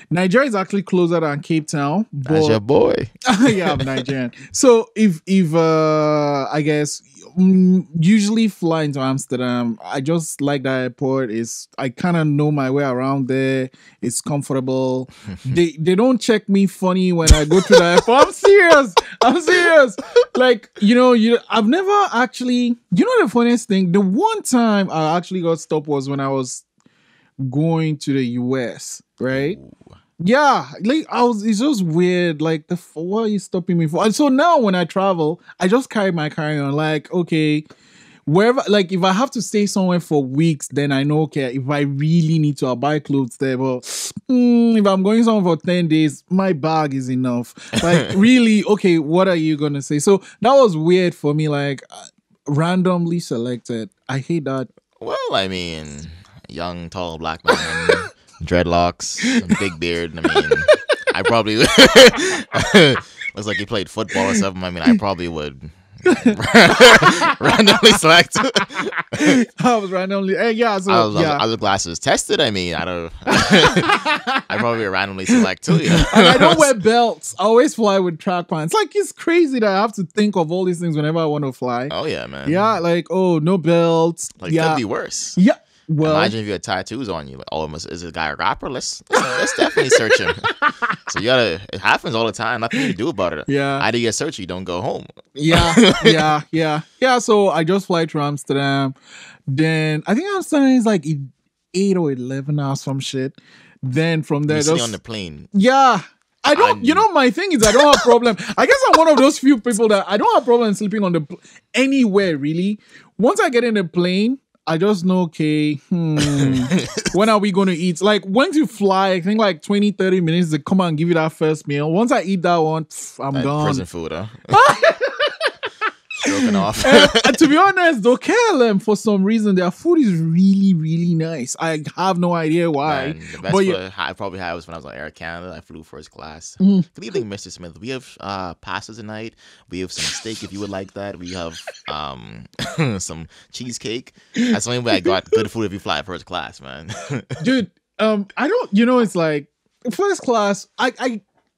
Nigeria is actually closer than Cape Town. That's your boy. Yeah, I'm Nigerian. So if I guess usually flying to Amsterdam, I just like that airport. I kind of know my way around there. It's comfortable. They don't check me funny when I go to the airport. I'm serious. Like, I've never actually, the funniest thing, the one time I actually got stopped was when I was going to the US, right? Ooh. Yeah, like it's just weird. Like, what are you stopping me for? And so now when I travel, I just carry my carry-on. Like, okay, wherever, like if I have to stay somewhere for weeks, then I know, okay, if I really need to, I'll buy clothes there. But if I'm going somewhere for 10 days, my bag is enough. Like, really, okay, what are you gonna say? So that was weird for me, like randomly selected. I hate that. Well, I mean, young, tall, black man, dreadlocks, a big beard. I mean, I probably looks like he played football or something. I mean, I probably would randomly select. I was randomly, yeah. So I was glasses tested. I mean, I don't. I probably randomly select too. And I don't wear belts. I always fly with track pants. Like, it's crazy that I have to think of all these things whenever I want to fly. Oh yeah, man. Yeah, like, oh, no belts. Like, could be worse. Yeah. Well, imagine if you had tattoos on you. Like, oh, is this guy a rapper? Let's definitely search him. So it happens all the time. Nothing you can do about it. Yeah. Either you get searched or you don't go home. Yeah. So I just fly to Amsterdam. Then I think Amsterdam is like 8 or 11 hours, some shit. Then from there, you on the plane. Yeah. I don't, my thing is I don't have problem. I guess I'm one of those few people that I don't have problem sleeping on anywhere, really. Once I get in the plane, I just know, okay, when are we going to eat? Like, once you fly, I think like 20, 30 minutes to come and give you that first meal. Once I eat that one, I'm gone. Prison food, huh? Stroking off. And to be honest, though, KLM, for some reason, their food is really, really nice. I have no idea why. Man, the best food I probably had was when I was on Air Canada. I flew first class. Good evening, Mr. Smith. We have pasta tonight. We have some steak if you would like that. We have some cheesecake. That's the only way I got good food if you fly first class, man. Dude, I don't, it's like first class,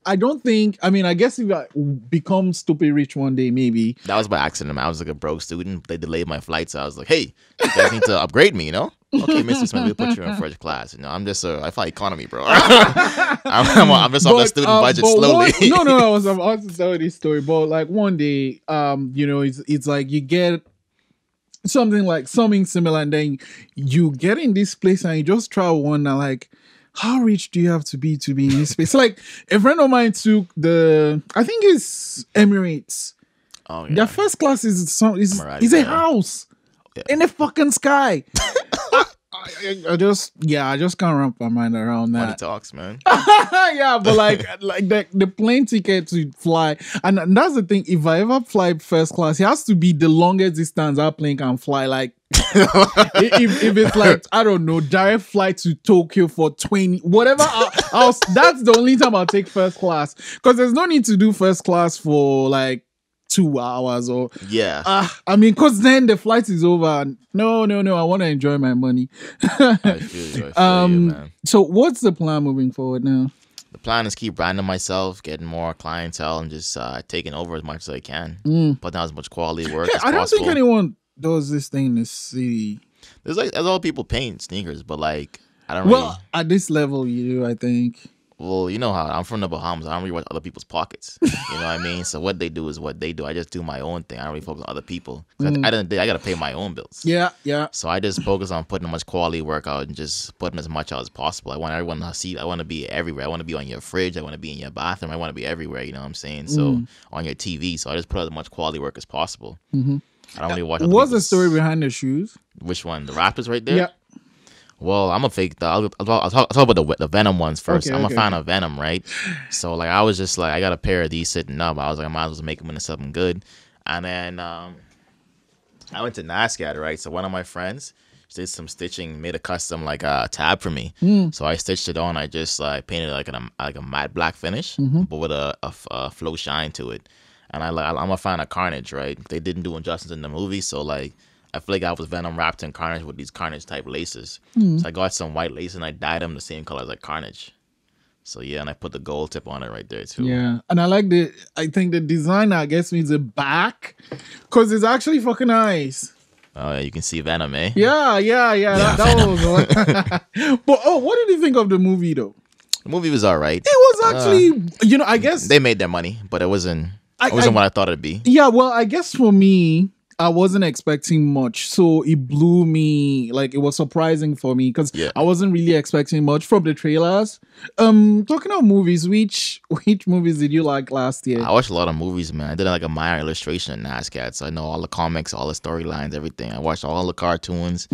I don't think, I mean, I guess if I become stupid rich one day, maybe. That was by accident, man. I was like a broke student. They delayed my flight, so I was like, hey, you guys need to upgrade me, Okay, Mr. Smith, we'll put you in first class. I'm just, I fly economy, bro. I'm just on the student budget slowly. I was about to tell you this story, but like one day, it's like you get something similar, and then you get in this place and you just try one and like, how rich do you have to be in this space? Like, a friend of mine took I think it's Emirates. Oh, yeah. Their first class is a house in the fucking sky. I just can't wrap my mind around that. Money talks, man. Yeah, but like the plane ticket to fly, and that's the thing. If I ever fly first class, it has to be the longest distance that plane can fly. Like, if it's like, I don't know, direct flight to Tokyo for 20 whatever, that's the only time I'll take first class, because there's no need to do first class for like 2 hours or I mean, because then the flight is over. No, I want to enjoy my money. I feel you, man. So what's the plan moving forward now? The plan is keep branding myself, getting more clientele, and just taking over as much as I can. Put down as much quality work as possible. I don't think anyone does this thing in the city. There's a lot of people paint sneakers, but like, I don't really. Well, at this level, you do, I think. Well, you know how I'm from the Bahamas. I don't really watch other people's pockets. You know what I mean? So what they do is what they do. I just do my own thing. I don't really focus on other people. At the end of the day, I got to pay my own bills. Yeah. So I just focus on putting as much quality work out and just putting as much out as possible. I want everyone to see. I want to be everywhere. I want to be on your fridge. I want to be in your bathroom. I want to be everywhere. You know what I'm saying? So on your TV. So I just put out as much quality work as possible. I don't really watch. What's the story behind the shoes? Which one? The rappers right there? Yeah. Well, I'm a fake. I'll talk about the Venom ones first. I'm a fan of Venom, right? So like, I was just like, I got a pair of these sitting up. I was like, I might as well make them into something good. And then I went to NASCAR, right? So one of my friends did some stitching, made a custom like a tab for me. So I stitched it on. I just painted like a matte black finish, but with a flow shine to it. And I'm a fan of Carnage, right? They didn't do injustice in the movie, so like, I feel like I was Venom wrapped in Carnage with these Carnage type laces. So I got some white lace and I dyed them the same color as like Carnage. So yeah, and I put the gold tip on it right there too. Yeah, and I think the designer gets me the back because it's actually fucking nice. Oh yeah, you can see Venom, eh? Yeah. That was one. But what did you think of the movie though? The movie was all right. It was actually, I guess they made their money, but it wasn't what I thought it'd be. Yeah, well, I guess for me, I wasn't expecting much, so it blew me. Like it was surprising for me because I wasn't really expecting much from the trailers. Talking about movies, which movies did you like last year? I watched a lot of movies, man. I did like a minor illustration in NASCAR, so I know all the comics, all the storylines, everything. I watched all the cartoons.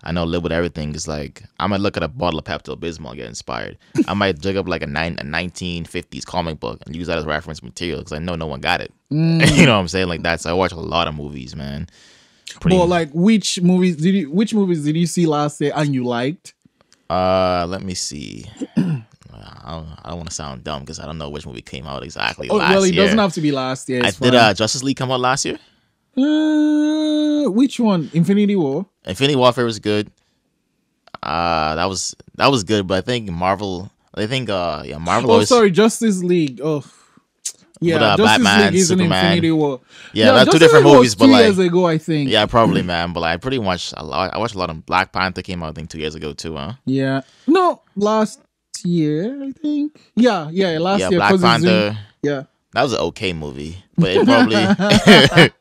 I know live with everything. It's like I might look at a bottle of Pepto Bismol and get inspired. I might dig up like a 1950s comic book and use that as reference material because I know no one got it. You know what I'm saying? Like that. So I watch a lot of movies, man. But like, which movies did you see last year and you liked? Let me see. I don't want to sound dumb because I don't know which movie came out exactly last year. Well, it doesn't have to be last year. Did Justice League come out last year? Which one? Infinity War. Infinity Warfare was good. That was good, but I think Marvel. Marvel. Oh, sorry, Justice League. Oh, yeah, with, Justice Batman, League is an Superman. Infinity War. Yeah, that's two Justice different League movies, but 2 like years ago, I think. Yeah, probably, man. But I pretty much I watched a lot of Black Panther came out I think 2 years ago too, huh? Yeah, no, last year I think. Yeah, last year. Black Panther. Yeah, that was an okay movie, but it probably.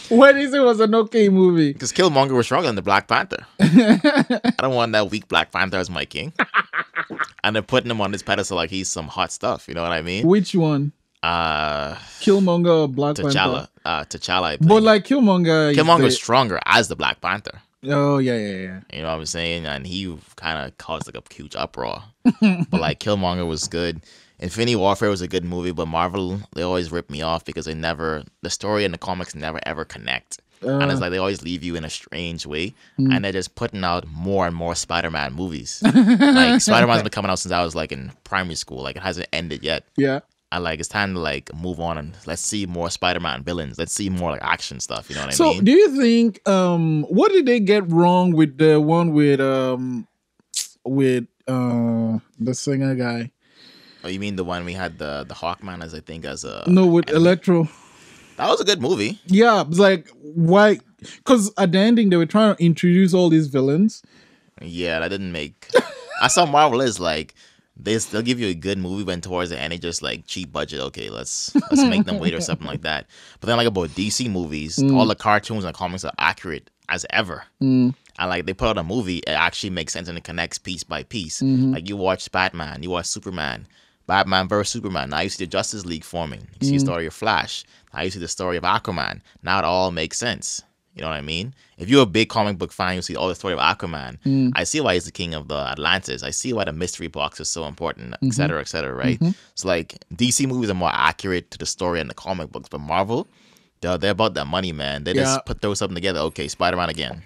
When is it was an okay movie? Because Killmonger was stronger than the Black Panther. I don't want that weak Black Panther as my king. And they're putting him on this pedestal like he's some hot stuff. You know what I mean? Which one? Killmonger or Black Panther? T'Challa. I think. But like Killmonger's stronger as the Black Panther. Oh yeah. You know what I'm saying? And he kind of caused like a huge uproar. But like Killmonger was good. Infinity Warfare was a good movie, but Marvel, they always rip me off because the story and the comics never ever connect. And it's like they always leave you in a strange way. And they're just putting out more and more Spider-Man movies. Like Spider-Man's been coming out since I was like in primary school. Like it hasn't ended yet. Yeah. And like it's time to like move on and let's see more Spider-Man villains. Let's see more like action stuff. You know what I mean? So do you think what did they get wrong with the one with the singer guy? Oh, you mean the one we had the Hawkman as with Electro? That was a good movie. Yeah, it's like why? Because at the ending they were trying to introduce all these villains. Yeah, that didn't make. I saw Marvel is like they'll give you a good movie, but towards the end it just like cheap budget. Okay, let's make them wait or something like that. But then like about DC movies, all the cartoons and comics are accurate as ever. And like they put out a movie, it actually makes sense and it connects piece by piece. Like you watch Batman, you watch Superman. Batman vs. Superman. Now you see the Justice League forming. You see the story of Flash. Now you see the story of Aquaman. Now it all makes sense. You know what I mean? If you're a big comic book fan, you see all the story of Aquaman. I see why he's the king of the Atlantis. I see why the mystery box is so important, et cetera, right? It's like DC movies are more accurate to the story and the comic books, but Marvel, they're about that money, man. They just throw something together. Okay, Spider-Man again.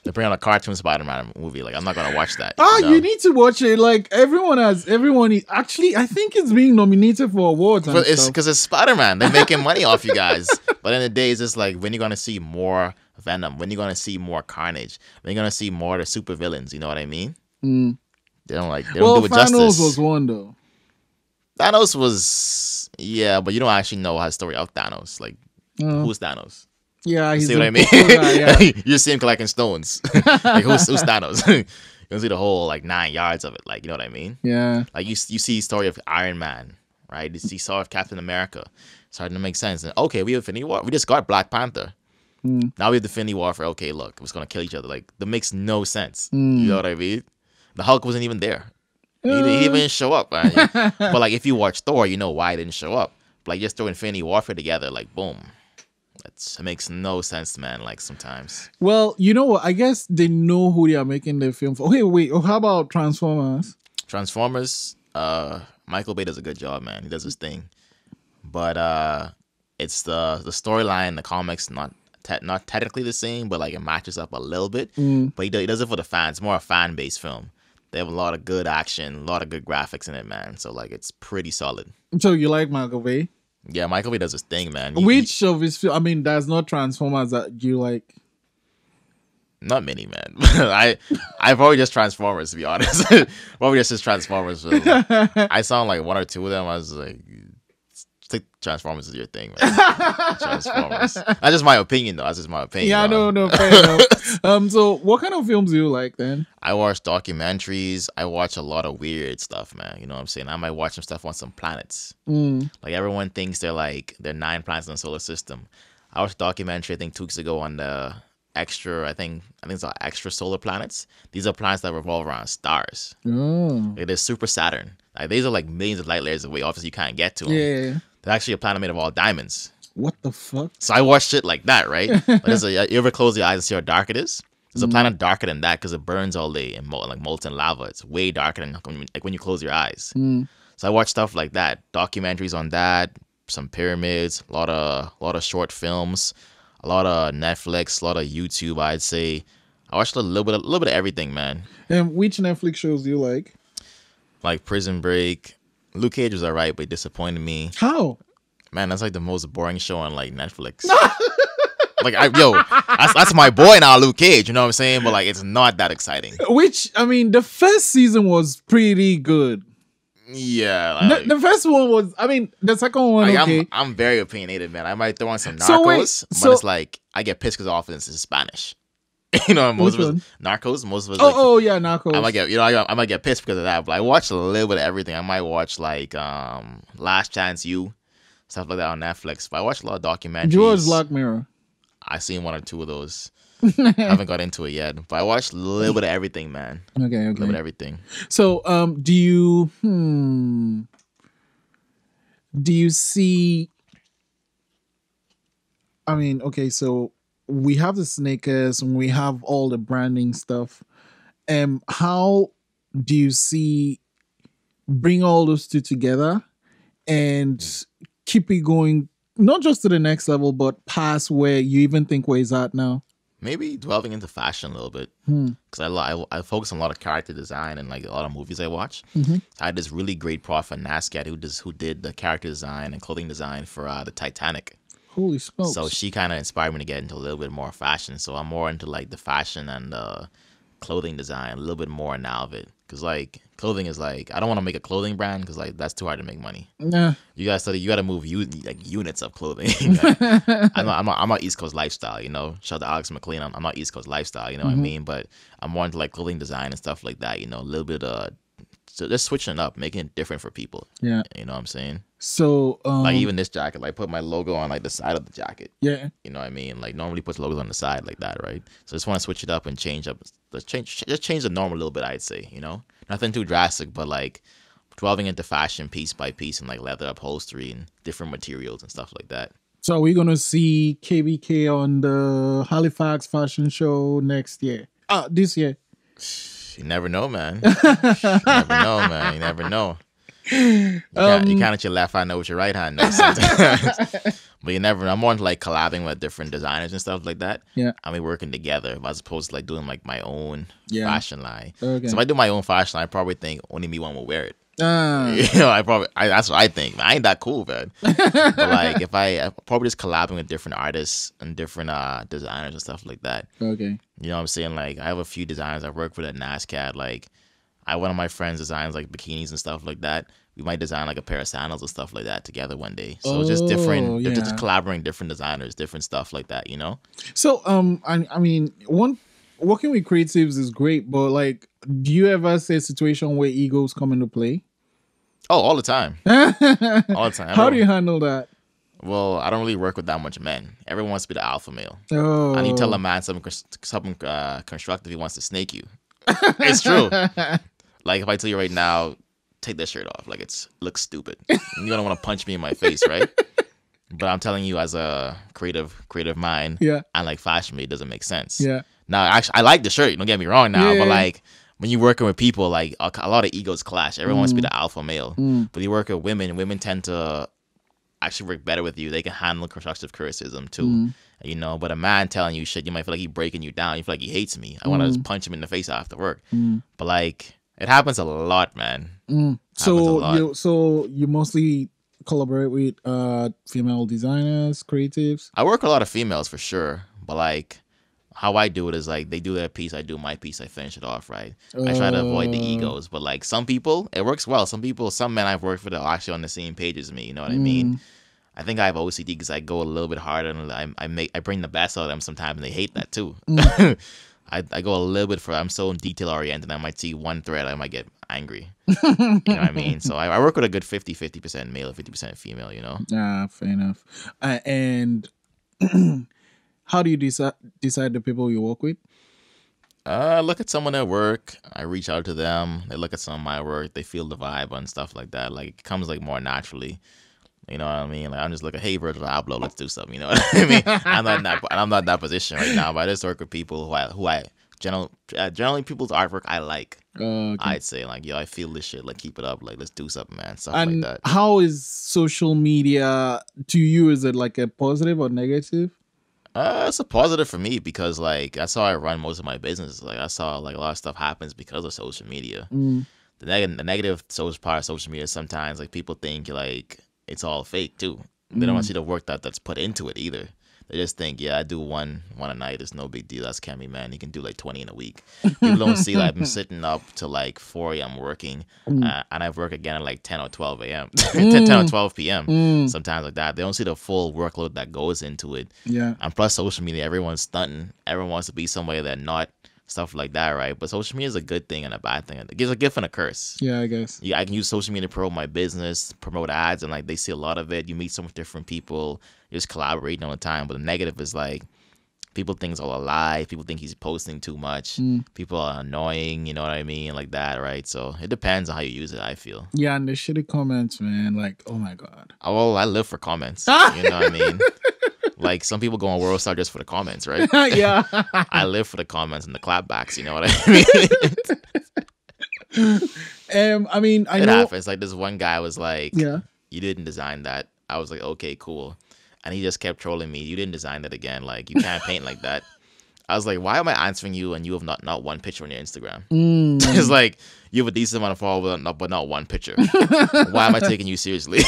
They bring out a cartoon Spider-Man movie. Like I'm not gonna watch that. You need to watch it. Like everyone actually, I think it's being nominated for awards. But it's because it's Spider-Man. They're making money off you guys. But in the day, it's just like when you're gonna see more Venom, when you're gonna see more Carnage, when you're gonna see more of the super villains. You know what I mean? They don't do it justice. Thanos was one though. Thanos was but you don't actually know how the story of Thanos. Like who's Thanos? Yeah, you see what I mean? Guy, you just see him collecting stones. Like who's Thanos? You don't see the whole like 9 yards of it. Like you know what I mean? Yeah. Like you see the story of Iron Man, right? You see story of Captain America. It's starting to make sense. And okay, we have Infinity War. We just got Black Panther. Now we have the Infinity Warfare. Okay, look, we're gonna kill each other. Like that makes no sense. You know what I mean? The Hulk wasn't even there. He didn't even show up. Man. But like if you watch Thor, you know why he didn't show up. But, like just throw Infinity Warfare together, like boom. It makes no sense, man. Like sometimes. Well, you know what? I guess they know who they are making the film for. Okay, wait. How about Transformers? Michael Bay does a good job, man. He does his thing, but it's the storyline, the comics, not technically the same, but like it matches up a little bit. But he does it for the fans. It's more a fan based film. They have a lot of good action, a lot of good graphics in it, man. So like it's pretty solid. So you like Michael Bay? Yeah, Michael Bay does his thing, man. Which of his film? I mean, there's not Transformers that you like. Not many, man. I probably just Transformers, to be honest. Probably just Transformers. I sound like one or two of them. I was like, take Transformers is your thing, man. Transformers. That's just my opinion, though. That's just my opinion. Yeah, no, fair enough. So what kind of films do you like then? I watch documentaries. I watch a lot of weird stuff, man. You know what I'm saying? I might watch some stuff on some planets. Like everyone thinks they're 9 planets in the solar system. I watched a documentary, I think 2 weeks ago on the extra, I think it's extra solar planets. These are planets that revolve around stars. Like there's Super Saturn. Like these are like millions of light years away. Obviously, you can't get to them. Yeah. They're actually a planet made of all diamonds. What the fuck? So I watch shit like that, right? You ever close your eyes and see how dark it is? There's a planet darker than that because it burns all day in like molten lava. It's way darker than when you close your eyes. So I watch stuff like that, documentaries on that, some pyramids, a lot of short films, a lot of Netflix, a lot of YouTube. I'd say I watched a little bit of everything, man. And which Netflix shows do you like? Like Prison Break. Luke Cage was alright, but it disappointed me. How? Man, that's like the most boring show on like Netflix. That's my boy now, Luke Cage. You know what I'm saying? But like, it's not that exciting. Which I mean, the first season was pretty good. Yeah, like, the first one was. I mean, the second one. Like, okay. I'm very opinionated, man. I might throw on some Narcos, but it's like I get pissed because often it's Spanish. You know, most of us Narcos. Most of us. Yeah, Narcos. I might get pissed because of that. But I watch a little bit of everything. I might watch like Last Chance U, stuff like that on Netflix. But I watch a lot of documentaries. George Black Mirror. I seen 1 or 2 of those. I haven't got into it yet, but I watched a little bit of everything, man. Okay. A little bit of everything. So, do you see? I mean, okay, so we have the sneakers and we have all the branding stuff. How do you see bring all those two together and keep it going? Not just to the next level, but past where you even think where it's at now. Maybe delving into fashion a little bit, because I focus on a lot of character design and like a lot of movies I watch. I had this really great prof at NASCAD who did the character design and clothing design for the Titanic. Holy smokes! So she kind of inspired me to get into a little bit more fashion. So I'm more into like the fashion and clothing design a little bit more now of it. Because like clothing is like, I don't want to make a clothing brand because like that's too hard to make money. Nah. You gotta study. You gotta move units of clothing. I'm not East Coast lifestyle. You know, shout out to Alex McLean. I'm not East Coast lifestyle. You know what I mean? But I'm more into like clothing design and stuff like that. You know, a little bit so just switching up, making it different for people. Yeah, you know what I'm saying. So like even this jacket, like put my logo on like the side of the jacket. Yeah, you know what I mean. Like normally puts logos on the side like that, right? So I just want to switch it up and change the norm a little bit. I'd say, you know, nothing too drastic, but like delving into fashion piece by piece and like leather upholstery and different materials and stuff like that. So are we gonna see KBK on the Halifax Fashion Show next year? This year. You never know, man. You never know. You can't let your left hand know what your right hand knows sometimes. But you never know. I'm more into like collabing with different designers and stuff like that. Yeah. I mean, working together as opposed to like doing like my own fashion line. Okay. So if I do my own fashion line, I probably think only me one will wear it. You know, that's what I think. Man, I ain't that cool, man. But like, if I probably just collabing with different artists and different designers and stuff like that. Okay. You know what I'm saying? Like, I have a few designers I work with at NASCAD. Like, one of my friends designs like bikinis and stuff like that. We might design like a pair of sandals and stuff like that together one day. So just different, just collaborating different designers, different stuff like that. You know. So I mean, working with creatives is great, but like, do you ever see a situation where egos come into play? Oh, all the time. All the time. How do you handle that? Well, I don't really work with that much men. Everyone wants to be the alpha male. Oh. And you tell a man something constructive, he wants to snake you. It's true. Like, if I tell you right now, take that shirt off, like it looks stupid. You're gonna want to punch me in my face, right? But I'm telling you, as a creative mind, and like fashion, it doesn't make sense. Yeah. Now, actually, I like the shirt. Don't get me wrong now, but like when you're working with people, like a lot of egos clash. Everyone wants to be the alpha male. But you work with women. Women tend to actually work better with you. They can handle constructive criticism too. You know, but a man telling you shit, you might feel like he's breaking you down. You feel like he hates me. I want to just punch him in the face after work. But like, it happens a lot, man. So you mostly collaborate with female designers, creatives? I work with a lot of females for sure, but like how I do it is like they do their piece, I do my piece, I finish it off, right? I try to avoid the egos, but like some people, it works well. Some men I've worked with are actually on the same page as me. You know what I mean? I think I have OCD because I go a little bit harder and I bring the best out of them sometimes, and they hate that too. I go a little bit I'm so detail oriented. I might see one thread, I might get angry. You know what I mean? So I work with a good 50% male, 50% female. You know? Fair enough. And how do you decide the people you work with? I look at someone at work. I reach out to them. They look at some of my work. They feel the vibe and stuff like that. Like it comes like more naturally. You know what I mean? Like I'm just looking, hey, Virgil Abloh, let's do something. You know what I mean? I'm not in that position right now, but I just work with people who I generally people's artwork I like. Okay. I'd say like, yo, I feel this shit. Like keep it up. Like let's do something, man. Stuff And like that. how is social media to you? Is it like a positive or negative? It's a positive for me because like that's how I run most of my business. Like I saw like a lot of stuff happens because of social media. The negative social part of social media is sometimes like people think like it's all fake too. They don't want to see the work that's put into it either. They just think, yeah, I do one a night. It's no big deal. That's Kemmy, man. You can do like 20 in a week. People don't see like I'm sitting up to like 4 a.m. working, and I work again at like 10 or 12 a.m. 10 or 12 p.m. Sometimes like that. They don't see the full workload that goes into it. Yeah. And plus social media, everyone's stunting. Everyone wants to be somewhere they're not. Stuff like that, right? But social media is a good thing and a bad thing. It gives a gift and a curse. Yeah, I guess. Yeah, I can use social media to promote my business, promote ads, and like they see a lot of it. You meet so much different people. You're just collaborating all the time. But the negative is like people think it's all a lie. People think he's posting too much. People are annoying. You know what I mean? Like that, right? So it depends on how you use it. I feel. Yeah, and the shitty comments, man. Like, oh my god. Oh, well, I live for comments. You know what I mean? Like some people go on World Star just for the comments, right? Yeah. I live for the comments and the clapbacks. You know what I mean? I mean, I it know. happens. Like this one guy was like, Yeah. You didn't design that. I was like, okay, cool. And he just kept trolling me. You didn't design that again. Like you can't paint like that. I was like, why am I answering you and you have not one picture on your Instagram? It's like you have a decent amount of followers, but not one picture. Why am I taking you seriously?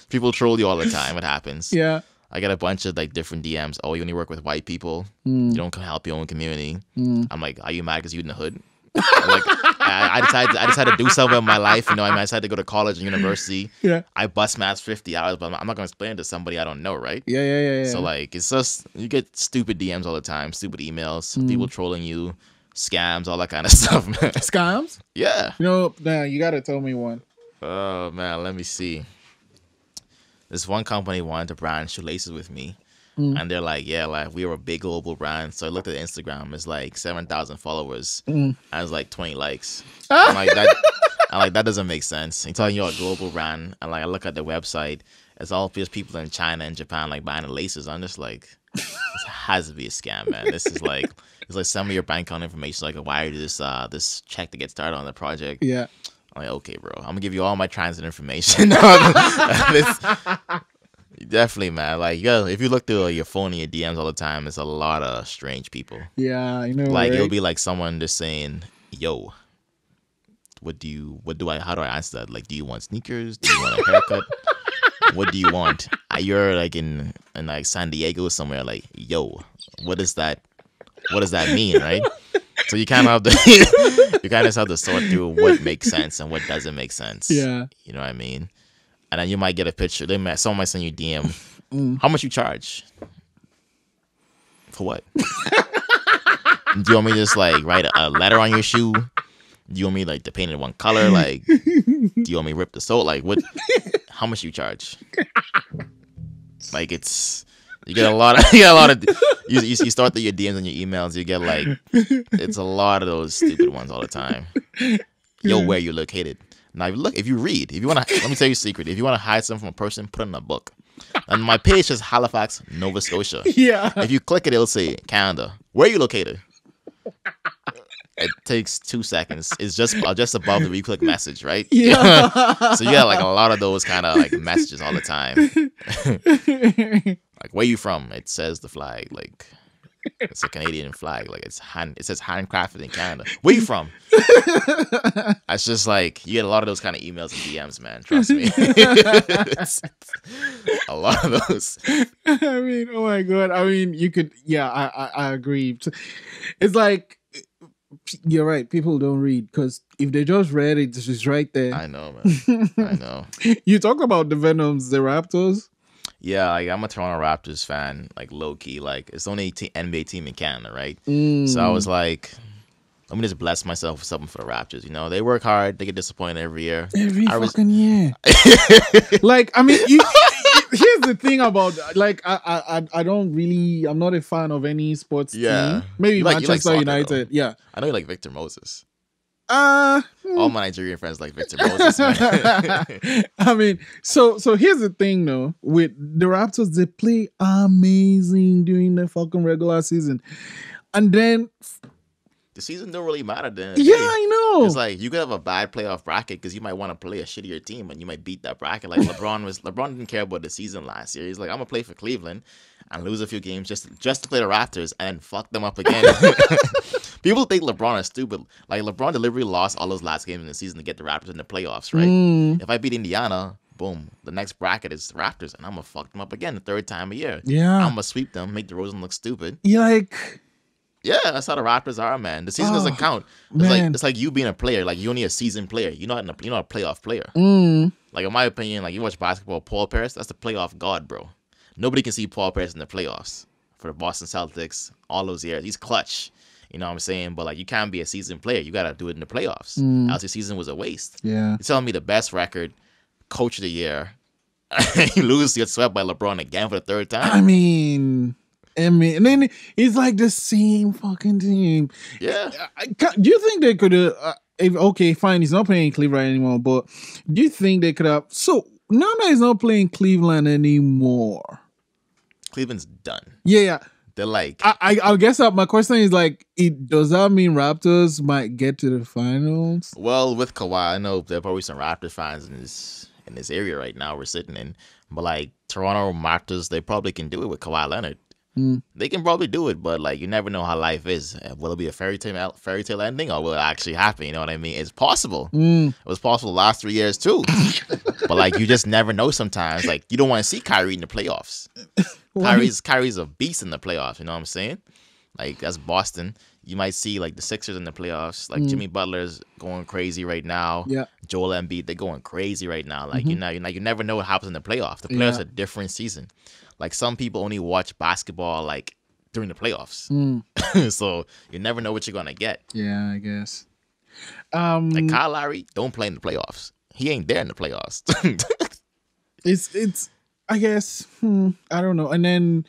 People troll you all the time. It happens. Yeah. I get a bunch of like different DMs. Oh, you only work with white people. You don't help your own community. I'm like, are you mad because you in the hood? Like, I decided to do something in my life. You know, I decided to go to college and university. Yeah. I bust maths 50 hours, but I'm not gonna explain it to somebody I don't know, right? Yeah. So like, it's just you get stupid DMs all the time, stupid emails, people trolling you, scams, all that kind of stuff, man. Scams? Yeah. You know, nah, you gotta tell me one. Oh man, let me see. This one company wanted to brand shoelaces with me. And they're like, yeah, like we were a big global brand. So I looked at Instagram, it's like 7,000 followers. And it's like 20 likes. I'm like, that doesn't make sense. You're talking you're a global brand. And like I look at their website, it's all just people in China and Japan like buying the laces. I'm just like, this has to be a scam, man. This is like, it's like some of your bank account information, so I can wire you this check to get started on the project. Yeah. I'm like, okay, bro, I'm gonna give you all my transit information. Definitely, man. Like, yo, if you look through your phone and your DMs all the time, it's a lot of strange people. Yeah, I know. Like, right? it'll be like someone just saying, yo, how do I answer that? Like, do you want sneakers? Do you want a haircut? What do you want? You're like in like San Diego somewhere, like, yo, what does that mean, right? So you kind of have to you kind of have to sort through what makes sense and what doesn't make sense. Yeah. You know what I mean? And then you might get a picture. Someone might send you a DM. How much you charge? For what? Do you want me to just like write a letter on your shoe? Do you want me like to paint it one color? Like, do you want me to rip the sole? Like, what? How much you charge? Like, you get a lot of you start through your DMs and your emails. You get like it's a lot of those stupid ones all the time. Yo, where you located? Now, if you want to, let me tell you a secret. If you want to hide something from a person, put it in a book. And my page is Halifax, Nova Scotia. Yeah. If you click it, it'll say Canada. Where are you located? It takes 2 seconds. It's just above the click message, right? Yeah. So you got like a lot of those kind of like messages all the time. Like, where you from? It says the flag. Like, It's a Canadian flag. Like it says handcrafted in Canada. Where you from? It's just like you get a lot of those kind of emails and DMs, man. Trust me. A lot of those. I mean, oh my god. I mean, you could. Yeah, I agree. It's like you're right. People don't read because if they just read it, it's just right there. I know, man. I know. You talk about the Venoms, the Raptors. Yeah, like I'm a Toronto Raptors fan, like low key. Like it's the only NBA team in Canada, right? So I was like, let me just bless myself with something for the Raptors. You know, they work hard, they get disappointed every year. Fucking year. Like, I mean, here's the thing about like I don't really. I'm not a fan of any sports team. Maybe Manchester soccer, United. Though. Yeah, I know you like Victor Moses. All my Nigerian friends like Victor Moses, man. I mean, so here's the thing though, with the Raptors, they play amazing during the fucking regular season. And then the season don't really matter then. Yeah, I know. It's like you could have a bad playoff bracket because you might want to play a shittier team and you might beat that bracket. Like LeBron didn't care about the season last year. He's like, I'm gonna play for Cleveland and lose a few games just to play the Raptors and fuck them up again. People think LeBron is stupid. Like LeBron deliberately lost all those last games in the season to get the Raptors in the playoffs, right? If I beat Indiana, boom, the next bracket is Raptors, and I'm gonna fuck them up again the third time a year. Yeah, I'm gonna sweep them, make DeRozan look stupid. Like, yeah, that's how the Raptors are, man. The season doesn't count. It's like you being a player. Like you're only a seasoned player. You're not a playoff player. Like in my opinion, like you watch basketball, Paul Pierce, that's the playoff god, bro. Nobody can see Paul Pierce in the playoffs for the Boston Celtics all those years. He's clutch. You know what I'm saying? But like you can't be a seasoned player. You gotta do it in the playoffs. Else your season was a waste. Yeah. You're telling me the best record, coach of the year, you lose, you get swept by LeBron again for the third time. I mean, and then it's like the same fucking team. Yeah. Do you think they could have? Okay, fine, he's not playing Cleveland anymore. But do you think they could have? So now that he's not playing Cleveland anymore, Cleveland's done. Yeah. They're like, I guess my question is like, does that mean Raptors might get to the finals? Well, with Kawhi, I know there are probably some Raptors fans in this area right now we're sitting in, but like Toronto Raptors, they probably can do it with Kawhi Leonard. They can probably do it, but like you never know how life is. Will it be a fairy tale ending, or will it actually happen? You know what I mean? It's possible. It was possible the last 3 years too, but like you just never know. Sometimes, like you don't want to see Kyrie in the playoffs. Kyrie's a beast in the playoffs. You know what I'm saying? Like that's Boston. You might see like the Sixers in the playoffs. Like Jimmy Butler's going crazy right now. Yeah. Joel Embiid, they're going crazy right now. Like you never know what happens in the playoffs. The playoffs are a different season. Like some people only watch basketball like during the playoffs. So you never know what you're gonna get. Yeah, I guess. Like Kyle Lowry don't play in the playoffs. He ain't there in the playoffs. It's I guess I don't know. And then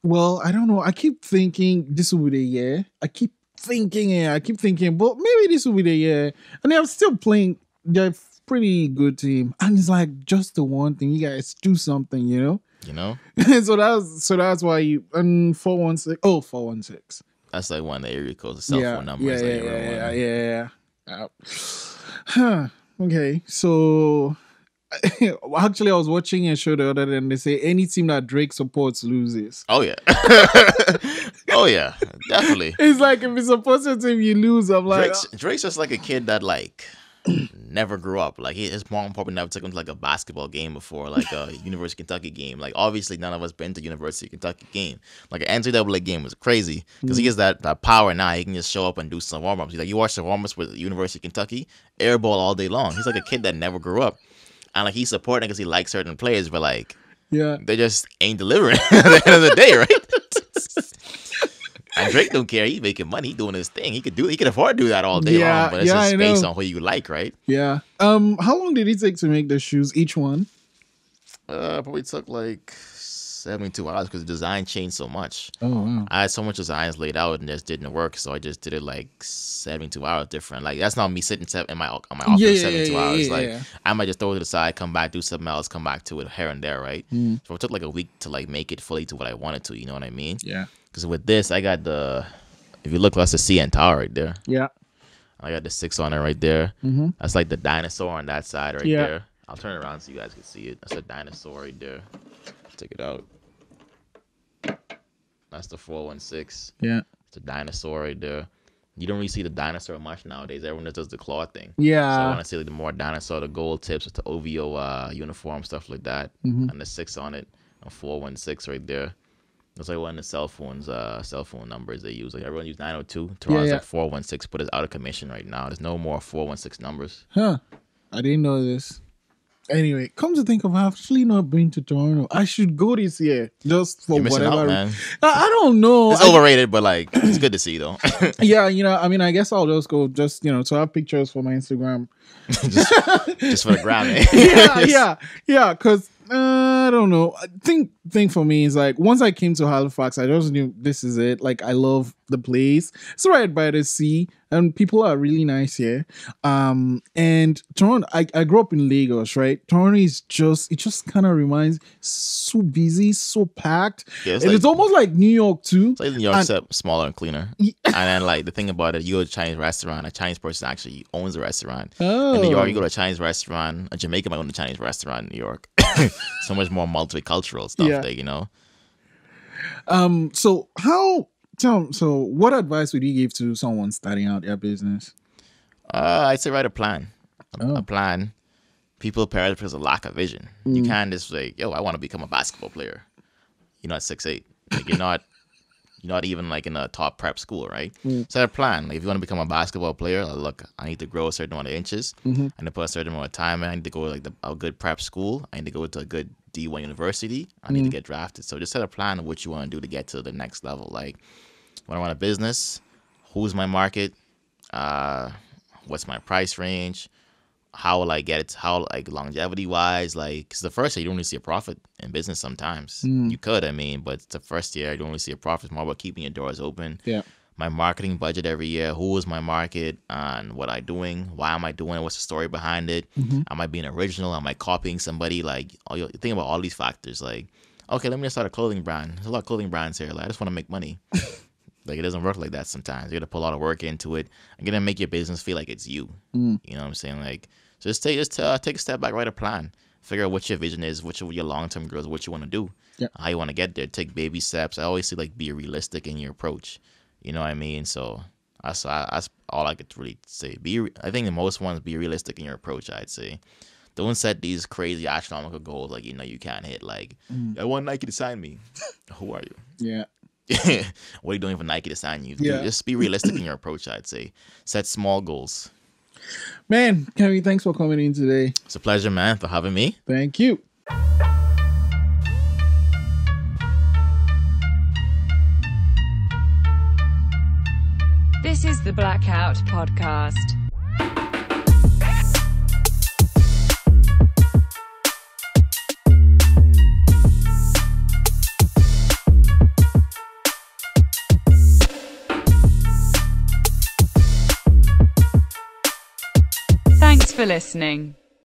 well, I don't know. I keep thinking this will be the year. I keep thinking, but maybe this will be the year. And they're still playing. They're a pretty good team. And it's like just the one thing. You guys do something, you know? You know? so that's why you 416. Oh, 416. That's like one of the area codes, the cell phone numbers. Yeah. Okay, so actually, I was watching a show the other day, and they say any team that Drake supports loses. Oh yeah, oh yeah, definitely. It's like if he supports a team, you lose. I'm like, Drake's just like a kid that like never grew up. Like his mom probably never took him to like a basketball game before, like a University of Kentucky game. Like obviously none of us been to University of Kentucky game. Like an NCAA game was crazy because he has that power now. He can just show up and do some warm ups. Like you watch the warm ups with University of Kentucky, airball all day long. He's like a kid that never grew up. And like he's supporting because he likes certain players, but like, they just ain't delivering at the end of the day, right? And Drake don't care. He's making money. He's doing his thing. He could afford to do that all day long. But it's just based on who you like, right? Yeah. How long did it take to make the shoes? Each one? Probably took like 72 hours because the design changed so much. Oh wow. I had so much designs laid out and just didn't work, so I just did it like 72 hours different. Like that's not me sitting on my office 72 hours. I might just throw it to the side, come back, do something else, come back to it here and there, right? So it took like a week to like make it fully to what I wanted to. You know what I mean? Yeah. Because with this, I got if you look, that's the CN Tower right there. Yeah. I got the 6 on it right there. That's like the dinosaur on that side right there. I'll turn it around so you guys can see it. That's a dinosaur right there. Take it out. That's the 416. Yeah. It's a dinosaur right there. You don't really see the dinosaur much nowadays. Everyone just does the claw thing. Yeah. So I want to see like the more dinosaur, the gold tips with the OVO uniform, stuff like that. Mm-hmm. And the 6 on it. A 416 right there. That's like one of the cell phone numbers they use. Like everyone use 902. Toronto's like 416, but it's out of commission right now. There's no more 416 numbers. Huh. I didn't know this. Anyway, come to think of, I've actually not been to Toronto. I should go this year just for You're missing whatever. out, man. I don't know. It's overrated, but like it's good to see though. Yeah, I mean, I guess I'll just go to have pictures for my Instagram. just for the gram. Yeah. Because I don't know. Thing for me is like once I came to Halifax, I just knew this is it. Like I love the place. It's right by the sea, and people are really nice here. And Toronto, I grew up in Lagos, right? Toronto is just kind of reminds so busy, so packed, and it's almost like New York too. It's like New York, except smaller and cleaner. And then like the thing about it, you go to a Chinese restaurant, a Chinese person actually owns the restaurant. Oh. In New York, you go to a Chinese restaurant, a Jamaican might own a Chinese restaurant in New York. So much more multicultural stuff there, you know. So what advice would you give to someone starting out their business? I'd say write a plan. A plan. People perish because of lack of vision. You can't just like, yo, I want to become a basketball player. You're not 6'8". Like you're not even like in a top prep school, right? Set a plan. Like if you want to become a basketball player, like, look, I need to grow a certain amount of inches. I need to put a certain amount of time in. I need to go to like a good prep school. I need to go to a good D1 university. I need to get drafted. So just set a plan of what you want to do to get to the next level. Like when I run a business, who's my market? What's my price range? How will I get it? How like longevity wise? Like, cause the first year you don't really see a profit in business. Sometimes you could, but the first year you don't really see a profit. It's more about keeping your doors open. Yeah. My marketing budget every year. Who is my market? And what I doing? Why am I doing it? What's the story behind it? Am I being original? Am I copying somebody? Like, you think about all these factors. Like, okay, let me just start a clothing brand. There's a lot of clothing brands here. Like, I just want to make money. Like it doesn't work like that sometimes. You got to put a lot of work into it. I'm gonna make your business feel like it's you. You know what I'm saying? Like, so just take a step back, write a plan, figure out what your vision is, what your long term goals, what you want to do, how you want to get there. Take baby steps. I always say like be realistic in your approach. You know what I mean? So that's all I could really say. I think the most ones be realistic in your approach. I'd say. Don't set these crazy astronomical goals like you can't hit. Like I want Nike to sign me. Who are you? Yeah. What are you doing for Nike to sign you? Yeah. Just be realistic in your approach, I'd say. Set small goals. Man, Kemmy, thanks for coming in today. It's a pleasure, man, for having me. Thank you. This is the Blackout Podcast. Thanks for listening.